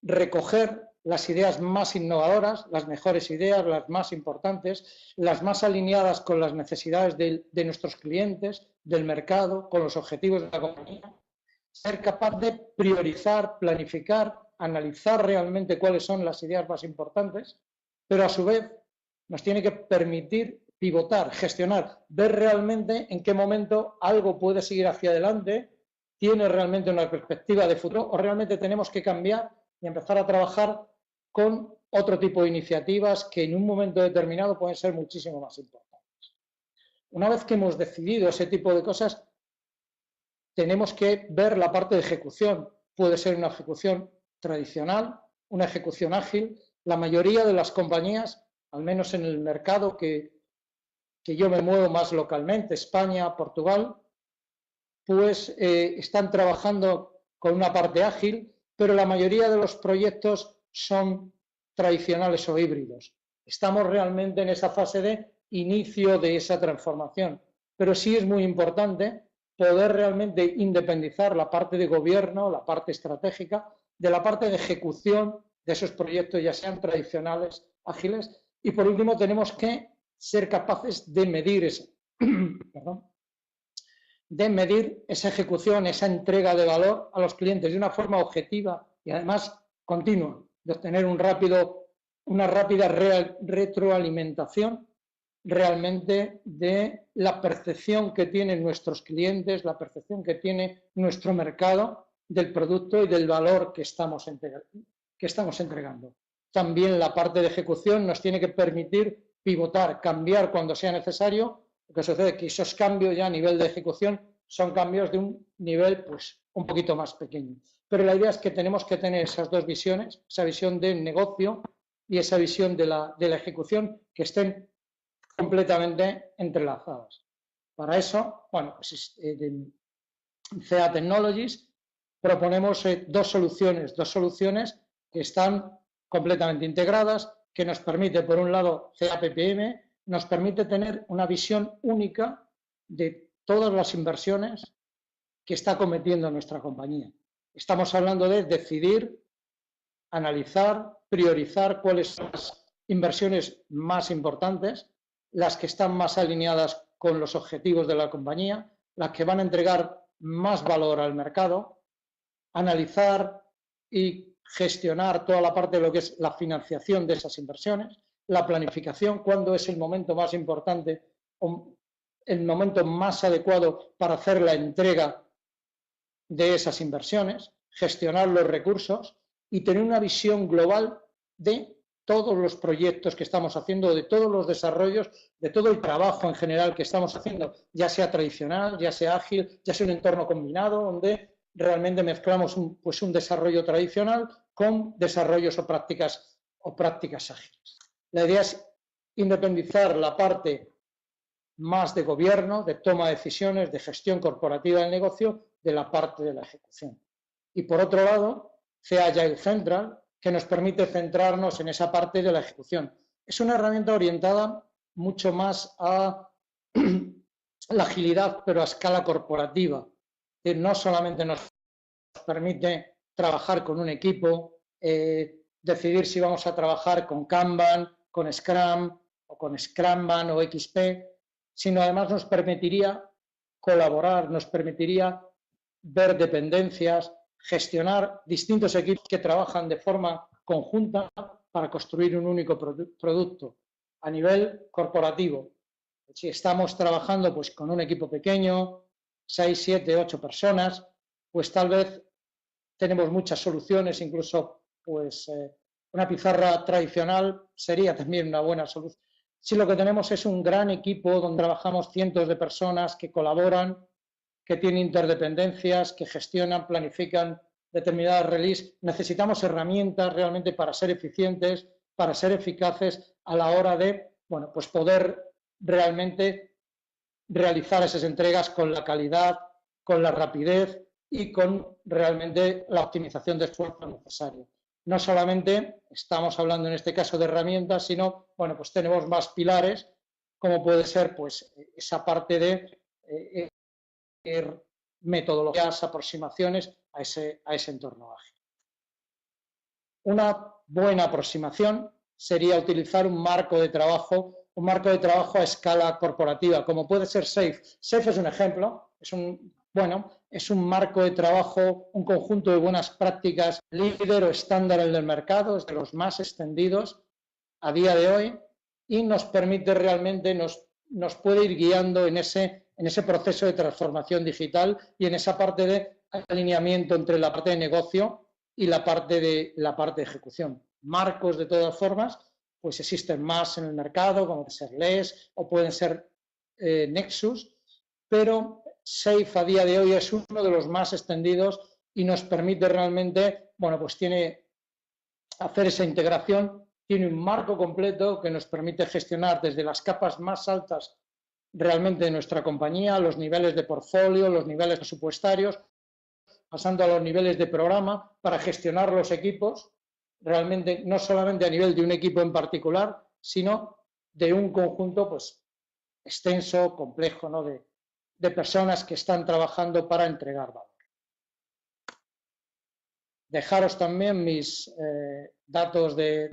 recoger las ideas más innovadoras, las mejores ideas, las más importantes, las más alineadas con las necesidades de nuestros clientes, del mercado, con los objetivos de la compañía, ser capaz de priorizar, planificar, analizar realmente cuáles son las ideas más importantes, pero a su vez nos tiene que permitir pivotar, gestionar, ver realmente en qué momento algo puede seguir hacia adelante, tiene realmente una perspectiva de futuro o realmente tenemos que cambiar y empezar a trabajar con otro tipo de iniciativas que en un momento determinado pueden ser muchísimo más importantes. Una vez que hemos decidido ese tipo de cosas, tenemos que ver la parte de ejecución. Puede ser una ejecución tradicional, una ejecución ágil. La mayoría de las compañías, al menos en el mercado que yo me muevo más localmente, España, Portugal, pues están trabajando con una parte ágil, pero la mayoría de los proyectos son tradicionales o híbridos. Estamos realmente en esa fase de inicio de esa transformación, pero sí es muy importante poder realmente independizar la parte de gobierno, la parte estratégica, de la parte de ejecución de esos proyectos, ya sean tradicionales, ágiles, y por último tenemos que ser capaces de medir esa ejecución, esa entrega de valor a los clientes de una forma objetiva y además continua, de obtener una rápida retroalimentación realmente de la percepción que tienen nuestros clientes, la percepción que tiene nuestro mercado del producto y del valor que estamos entregando. También la parte de ejecución nos tiene que permitir pivotar, cambiar cuando sea necesario. Lo que sucede es que esos cambios ya a nivel de ejecución son cambios de un nivel pues un poquito más pequeño. Pero la idea es que tenemos que tener esas dos visiones, esa visión del negocio y esa visión de la ejecución, que estén completamente entrelazadas. Para eso, bueno, pues, en CA Technologies proponemos dos soluciones que están completamente integradas, que nos permite, por un lado, CA PPM, nos permite tener una visión única de todas las inversiones que está cometiendo nuestra compañía. Estamos hablando de decidir, analizar, priorizar cuáles son las inversiones más importantes, las que están más alineadas con los objetivos de la compañía, las que van a entregar más valor al mercado, analizar y gestionar toda la parte de lo que es la financiación de esas inversiones, la planificación, cuándo es el momento más importante o el momento más adecuado para hacer la entrega de esas inversiones, gestionar los recursos y tener una visión global de todos los proyectos que estamos haciendo, de todos los desarrollos, de todo el trabajo en general que estamos haciendo, ya sea tradicional, ya sea ágil, ya sea un entorno combinado, donde realmente mezclamos un desarrollo tradicional con desarrollos o prácticas ágiles. La idea es independizar la parte más de gobierno, de toma de decisiones, de gestión corporativa del negocio, de la parte de la ejecución. Y por otro lado, CA Agile Central, que nos permite centrarnos en esa parte de la ejecución. Es una herramienta orientada mucho más a la agilidad, pero a escala corporativa. No solamente nos permite trabajar con un equipo, decidir si vamos a trabajar con Kanban, con Scrum o con Scrumban o XP, sino además nos permitiría colaborar, nos permitiría ver dependencias, gestionar distintos equipos que trabajan de forma conjunta para construir un único producto a nivel corporativo. Si estamos trabajando pues, con un equipo pequeño, 6, 7, 8 personas, pues tal vez tenemos muchas soluciones, incluso pues, una pizarra tradicional sería también una buena solución. Si lo que tenemos es un gran equipo donde trabajamos cientos de personas que colaboran, que tienen interdependencias, que gestionan, planifican determinadas releases, necesitamos herramientas realmente para ser eficientes, para ser eficaces a la hora de, bueno, pues poder realmente realizar esas entregas con la calidad, con la rapidez y con realmente la optimización de esfuerzo necesario. No solamente estamos hablando en este caso de herramientas, sino, bueno, pues tenemos más pilares, como puede ser, pues, esa parte de metodologías, aproximaciones a ese entorno ágil. Una buena aproximación sería utilizar un marco de trabajo a escala corporativa, como puede ser SAFe. SAFe es un ejemplo, es un marco de trabajo, un conjunto de buenas prácticas, líder o estándar del mercado, es de los más extendidos a día de hoy y nos permite realmente, nos puede ir guiando en ese proceso de transformación digital y en esa parte de alineamiento entre la parte de negocio y la parte de ejecución. Marcos, de todas formas, pues existen más en el mercado, como pueden ser LES o pueden ser Nexus, pero SAFe a día de hoy es uno de los más extendidos y nos permite realmente, bueno, pues hacer esa integración, tiene un marco completo que nos permite gestionar desde las capas más altas realmente de nuestra compañía, los niveles de portfolio, los niveles presupuestarios, pasando a los niveles de programa para gestionar los equipos, realmente no solamente a nivel de un equipo en particular, sino de un conjunto pues extenso, complejo, ¿no? de personas que están trabajando para entregar valor. Dejaros también mis datos de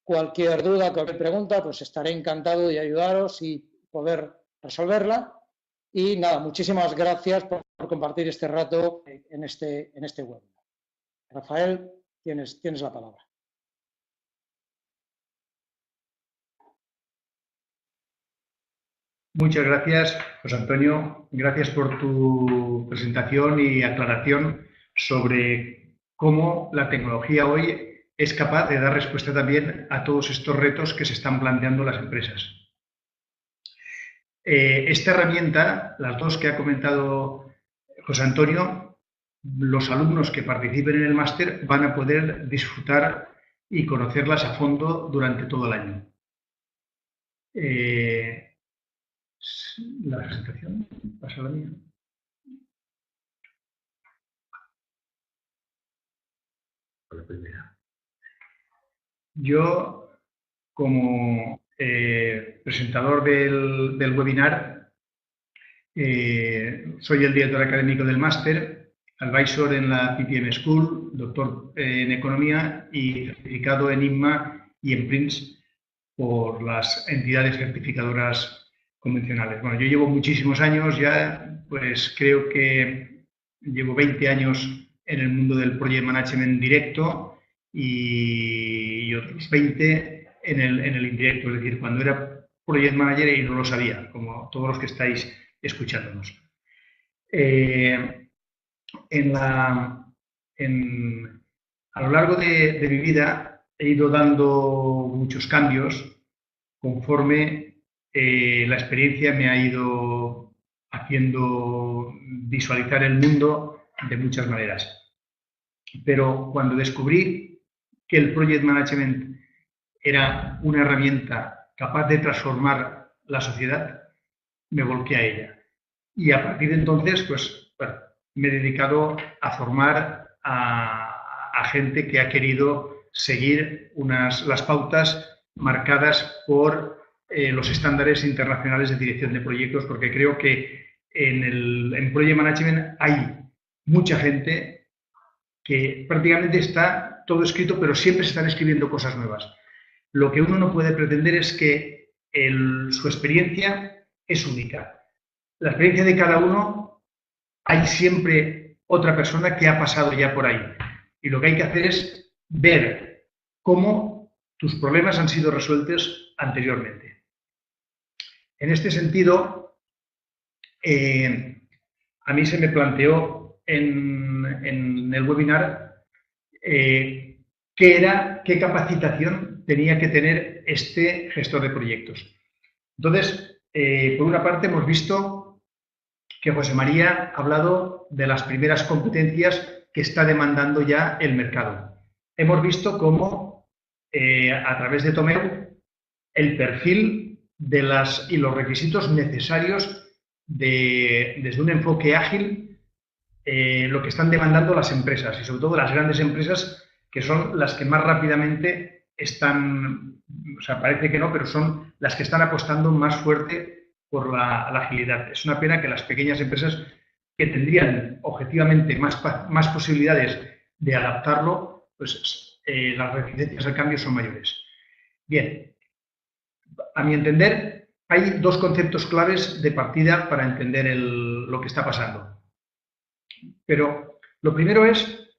cualquier duda, cualquier pregunta, pues estaré encantado de ayudaros y poder resolverla. Y nada, muchísimas gracias por compartir este rato en este webinar. Rafael, tienes la palabra. Muchas gracias, José Antonio. Gracias por tu presentación y aclaración sobre cómo la tecnología hoy es capaz de dar respuesta también a todos estos retos que se están planteando las empresas. Esta herramienta, las dos que ha comentado José Antonio, los alumnos que participen en el máster van a poder disfrutar y conocerlas a fondo durante todo el año. La presentación, pasa la mía. La primera. Yo, como presentador del webinar, soy el director académico del máster, advisor en la PPM School, doctor en Economía y certificado en INMA y en PRINCE por las entidades certificadoras convencionales. Bueno, yo llevo muchísimos años ya, pues creo que llevo 20 años en el mundo del Project Management directo y otros 20 en el indirecto, es decir, cuando era Project Manager y no lo sabía, como todos los que estáis escuchándonos. A lo largo de mi vida he ido dando muchos cambios conforme la experiencia me ha ido haciendo visualizar el mundo de muchas maneras. Pero cuando descubrí que el Project Management era una herramienta capaz de transformar la sociedad, me volqué a ella. Y a partir de entonces, pues, bueno, me he dedicado a formar a gente que ha querido seguir las pautas marcadas por los estándares internacionales de dirección de proyectos, porque creo que en Project Management hay mucha gente que prácticamente está todo escrito, pero siempre se están escribiendo cosas nuevas. Lo que uno no puede pretender es que su experiencia es única. La experiencia de cada uno hay siempre otra persona que ha pasado ya por ahí. Y lo que hay que hacer es ver cómo tus problemas han sido resueltos anteriormente. En este sentido, a mí se me planteó en el webinar qué capacitación tenía que tener este gestor de proyectos. Entonces, por una parte hemos visto que José María ha hablado de las primeras competencias que está demandando ya el mercado. Hemos visto cómo, a través de Tomeu, el perfil y los requisitos necesarios desde un enfoque ágil, lo que están demandando las empresas y sobre todo las grandes empresas, que son las que más rápidamente están, o sea, parece que no, pero son las que están apostando más fuerte por la agilidad. Es una pena que las pequeñas empresas, que tendrían objetivamente más posibilidades de adaptarlo, pues las resistencias al cambio son mayores. Bien, a mi entender, hay dos conceptos claves de partida para entender lo que está pasando. Pero lo primero es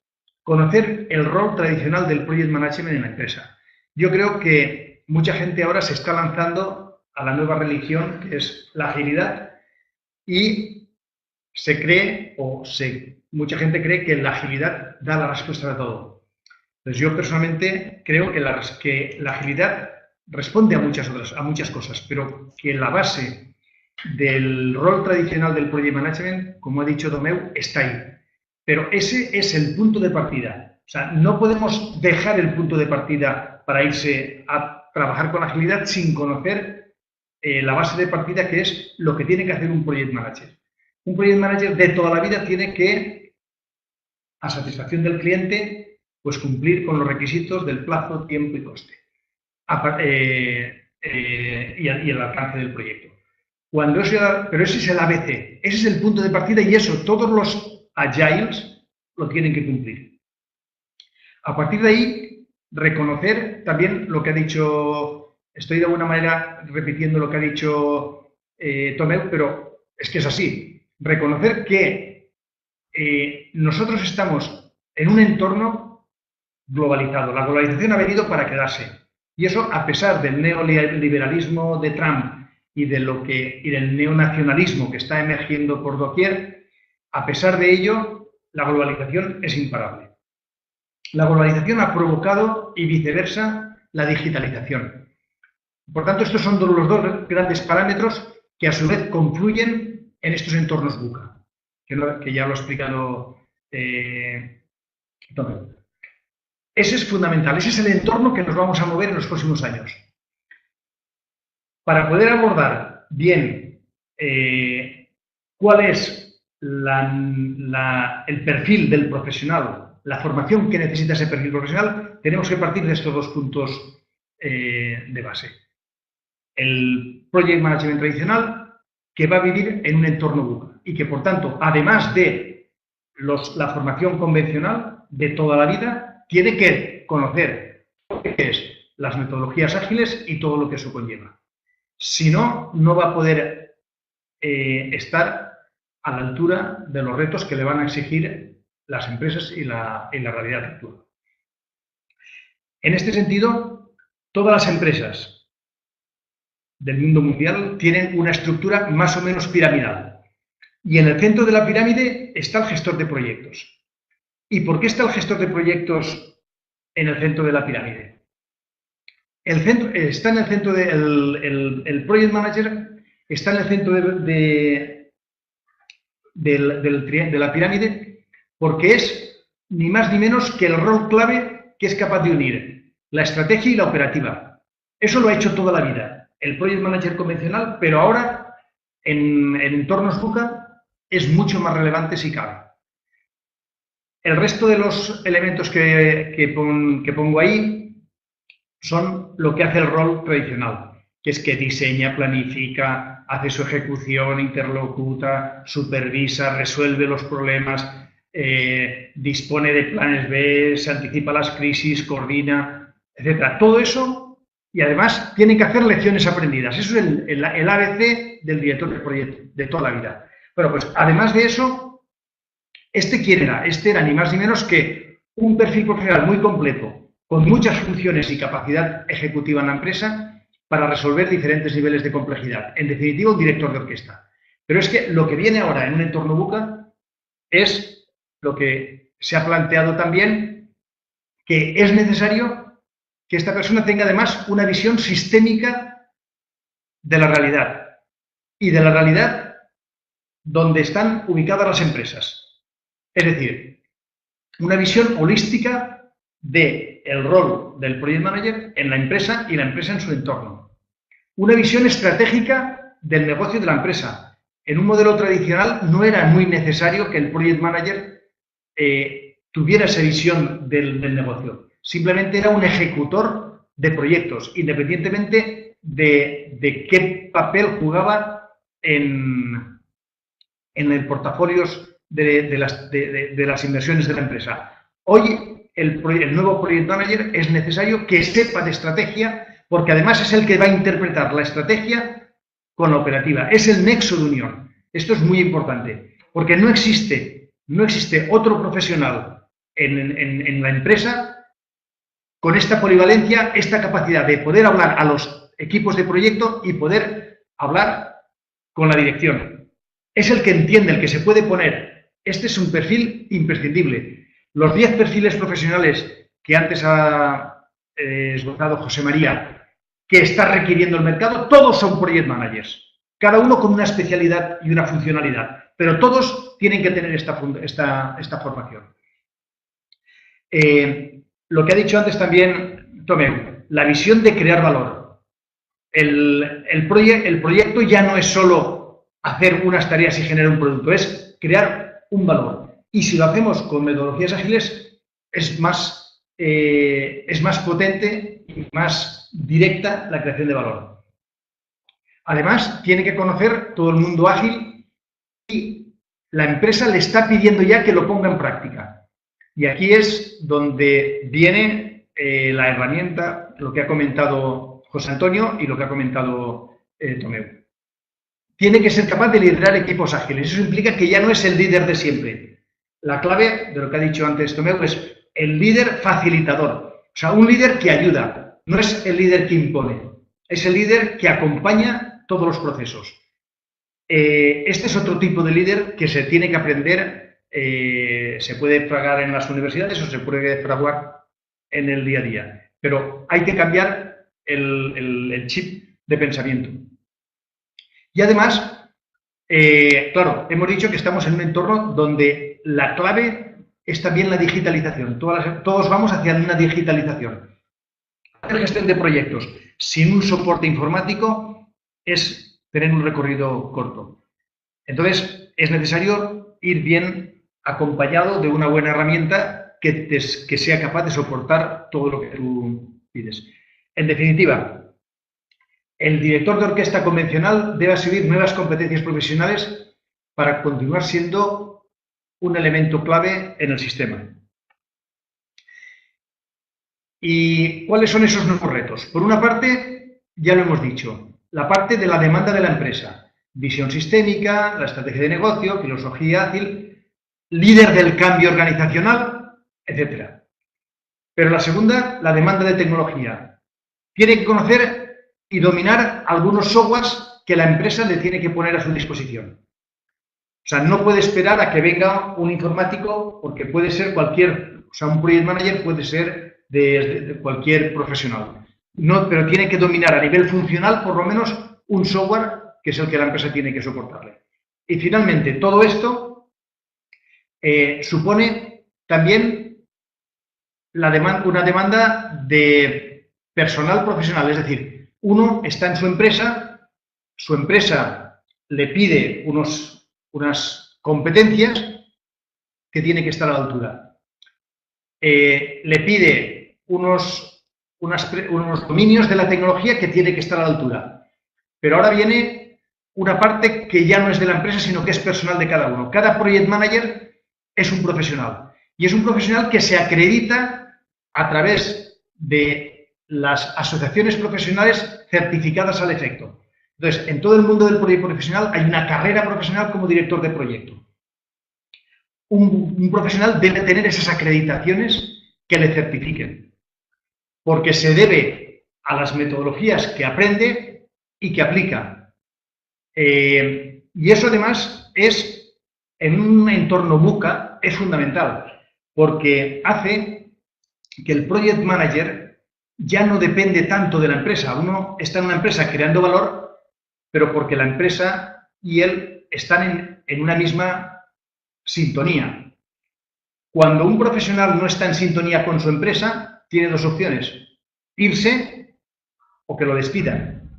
conocer el rol tradicional del Project Management en la empresa. Yo creo que mucha gente ahora se está lanzando a la nueva religión, que es la agilidad, y se cree, mucha gente cree que la agilidad da la respuesta a todo. Entonces yo personalmente creo que la agilidad responde a muchas cosas, pero que la base del rol tradicional del Project Management, como ha dicho Tomeu, está ahí. Pero ese es el punto de partida. O sea, no podemos dejar el punto de partida para irse a trabajar con agilidad sin conocer la base de partida, que es lo que tiene que hacer un Project Manager. Un Project Manager de toda la vida tiene que, a satisfacción del cliente, pues cumplir con los requisitos del plazo, tiempo y coste. Y el alcance del proyecto. Pero ese es el ABC, ese es el punto de partida y eso todos los agiles lo tienen que cumplir. A partir de ahí, reconocer también lo que ha dicho, estoy de alguna manera repitiendo lo que ha dicho Tomeu, pero es que es así. Reconocer que nosotros estamos en un entorno globalizado. La globalización ha venido para quedarse. Y eso, a pesar del neoliberalismo de Trump y del neonacionalismo que está emergiendo por doquier, a pesar de ello, la globalización es imparable. La globalización ha provocado, y viceversa, la digitalización. Por tanto, estos son los dos grandes parámetros que a su vez confluyen en estos entornos VUCA, que ya lo ha explicado Tomeu. Ese es fundamental, ese es el entorno que nos vamos a mover en los próximos años. Para poder abordar bien cuál es el perfil del profesional, la formación que necesita ese perfil profesional, tenemos que partir de estos dos puntos de base. El Project Management tradicional, que va a vivir en un entorno VUCA y que, por tanto, además de la formación convencional de toda la vida, tiene que conocer qué es las metodologías ágiles y todo lo que eso conlleva. Si no, no va a poder estar a la altura de los retos que le van a exigir las empresas y la realidad actual. En este sentido, todas las empresas del mundo mundial tienen una estructura más o menos piramidal. Y en el centro de la pirámide está el gestor de proyectos. ¿Y por qué está el gestor de proyectos en el centro de la pirámide? Está en el centro el Project Manager está en el centro de la pirámide porque es ni más ni menos que el rol clave que es capaz de unir la estrategia y la operativa. Eso lo ha hecho toda la vida el Project Manager convencional, pero ahora en entornos VUCA es mucho más relevante si cabe. El resto de los elementos que pongo ahí son lo que hace el rol tradicional, que es que diseña, planifica, hace su ejecución, interlocuta, supervisa, resuelve los problemas, dispone de planes B, se anticipa las crisis, coordina, etc. Todo eso, y además tiene que hacer lecciones aprendidas. Eso es el ABC del director de proyecto de toda la vida. Bueno, pues además de eso, ¿Quién era? Era ni más ni menos que un perfil profesional muy completo, con muchas funciones y capacidad ejecutiva en la empresa para resolver diferentes niveles de complejidad. En definitiva, un director de orquesta. Pero es que lo que viene ahora en un entorno VUCA es lo que se ha planteado también, que es necesario que esta persona tenga además una visión sistémica de la realidad y de la realidad donde están ubicadas las empresas. Es decir, una visión holística del rol del Project Manager en la empresa y la empresa en su entorno. Una visión estratégica del negocio de la empresa. En un modelo tradicional no era muy necesario que el Project Manager tuviera esa visión del negocio. Simplemente era un ejecutor de proyectos, independientemente de qué papel jugaba en el portafolios de las inversiones de la empresa. Hoy, el nuevo Project Manager es necesario que sepa de estrategia, porque además es el que va a interpretar la estrategia con la operativa. Es el nexo de unión. Esto es muy importante, porque no existe otro profesional en la empresa con esta polivalencia, esta capacidad de poder hablar a los equipos de proyecto y poder hablar con la dirección. Es el que entiende, el que se puede poner. Este es un perfil imprescindible. Los 10 perfiles profesionales que antes ha esbozado José María, que está requiriendo el mercado, todos son project managers. Cada uno con una especialidad y una funcionalidad, pero todos tienen que tener esta formación. Lo que ha dicho antes también Tomeu, la visión de crear valor. El proyecto ya no es solo hacer unas tareas y generar un producto, es crear un valor. Y si lo hacemos con metodologías ágiles, es más potente y más directa la creación de valor. Además, tiene que conocer todo el mundo ágil y la empresa le está pidiendo ya que lo ponga en práctica. Y aquí es donde viene la herramienta, lo que ha comentado José Antonio y lo que ha comentado Tomeu. Tiene que ser capaz de liderar equipos ágiles. Eso implica que ya no es el líder de siempre. La clave de lo que ha dicho antes Tomeu es el líder facilitador. O sea, un líder que ayuda. No es el líder que impone. Es el líder que acompaña todos los procesos. Este es otro tipo de líder que se tiene que aprender. Se puede fraguar en las universidades o se puede fraguar en el día a día. Pero hay que cambiar el chip de pensamiento. Y además, claro, hemos dicho que estamos en un entorno donde la clave es también la digitalización. Todos vamos hacia una digitalización. Hacer gestión de proyectos sin un soporte informático es tener un recorrido corto. Entonces, es necesario ir bien acompañado de una buena herramienta que sea capaz de soportar todo lo que tú pides. En definitiva, el director de orquesta convencional debe asumir nuevas competencias profesionales para continuar siendo un elemento clave en el sistema. ¿Y cuáles son esos nuevos retos? Por una parte, ya lo hemos dicho, la parte de la demanda de la empresa, visión sistémica, la estrategia de negocio, filosofía ágil, líder del cambio organizacional, etc. Pero la segunda, la demanda de tecnología. Tiene que conocer y dominar algunos softwares que la empresa le tiene que poner a su disposición. O sea, no puede esperar a que venga un informático, porque puede ser un project manager puede ser de cualquier profesional. No, pero tiene que dominar a nivel funcional, por lo menos, un software que es el que la empresa tiene que soportarle. Y finalmente, todo esto supone también una demanda de personal profesional, es decir, uno está en su empresa le pide unas competencias que tiene que estar a la altura, le pide unos dominios de la tecnología que tiene que estar a la altura, pero ahora viene una parte que ya no es de la empresa, sino que es personal de cada uno. Cada project manager es un profesional y es un profesional que se acredita a través de las asociaciones profesionales certificadas al efecto. Entonces, en todo el mundo del proyecto profesional hay una carrera profesional como director de proyecto. un profesional debe tener esas acreditaciones que le certifiquen, porque se debe a las metodologías que aprende y que aplica. Y eso además es, en un entorno VUCA, es fundamental, porque hace que el project manager ya no depende tanto de la empresa. Uno está en una empresa creando valor, pero porque la empresa y él están en una misma sintonía. Cuando un profesional no está en sintonía con su empresa, tiene dos opciones: irse o que lo despidan.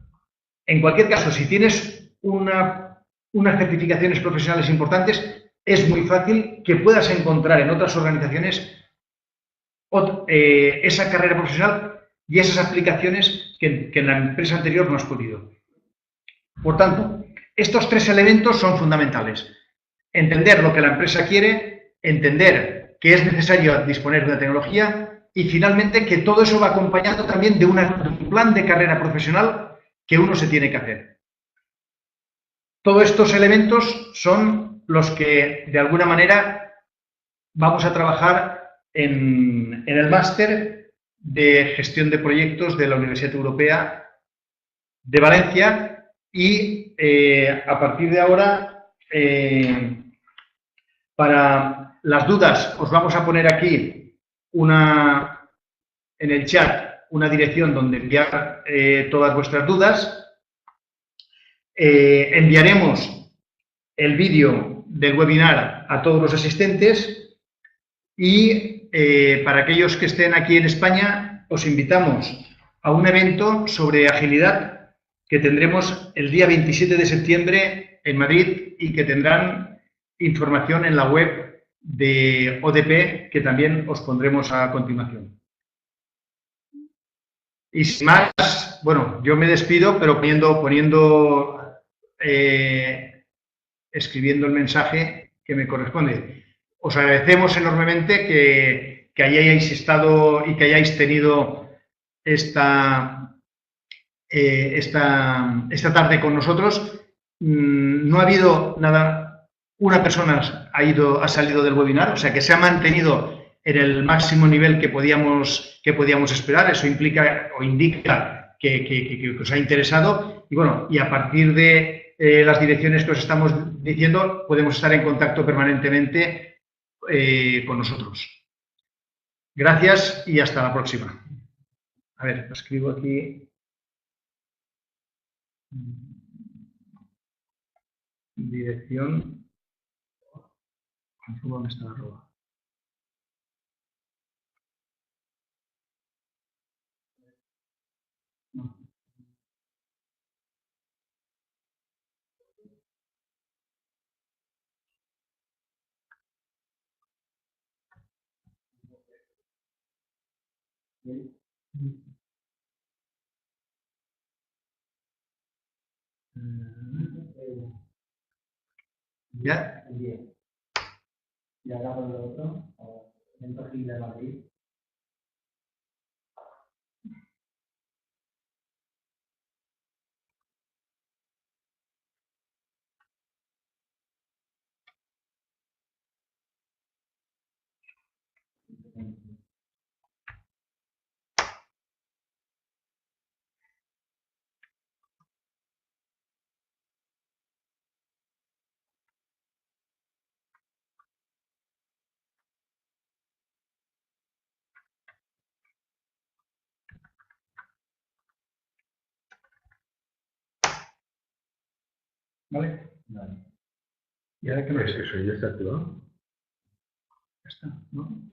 En cualquier caso, si tienes unas certificaciones profesionales importantes, es muy fácil que puedas encontrar en otras organizaciones esa carrera profesional y esas aplicaciones que en la empresa anterior no has podido. Por tanto, estos tres elementos son fundamentales: entender lo que la empresa quiere, entender que es necesario disponer de una tecnología y, finalmente, que todo eso va acompañado también de un plan de carrera profesional que uno se tiene que hacer. Todos estos elementos son los que, de alguna manera, vamos a trabajar en el máster de gestión de proyectos de la Universidad Europea de Valencia y, a partir de ahora, para las dudas, os vamos a poner aquí en el chat una dirección donde enviar todas vuestras dudas. Enviaremos el vídeo del webinar a todos los asistentes y, para aquellos que estén aquí en España, os invitamos a un evento sobre agilidad que tendremos el día 27 de septiembre en Madrid y que tendrán información en la web de ODP, que también os pondremos a continuación. Y sin más, bueno, yo me despido, pero escribiendo el mensaje que me corresponde. Os agradecemos enormemente que hayáis estado y que hayáis tenido esta tarde con nosotros. No ha habido nada, una persona ha salido del webinar, o sea que se ha mantenido en el máximo nivel que podíamos esperar. Eso implica o indica que os ha interesado y, bueno, y a partir de las direcciones que os estamos diciendo, podemos estar en contacto permanentemente con nosotros. Gracias y hasta la próxima. A ver, lo escribo aquí. Dirección. ¿Dónde está la arroba? No. ¿Ya? Y ahora por el otro, Centro Gil de Madrid. ¿Vale? Vale. ¿Y ahora qué más? Eso ya está activado. Ya está, ¿no?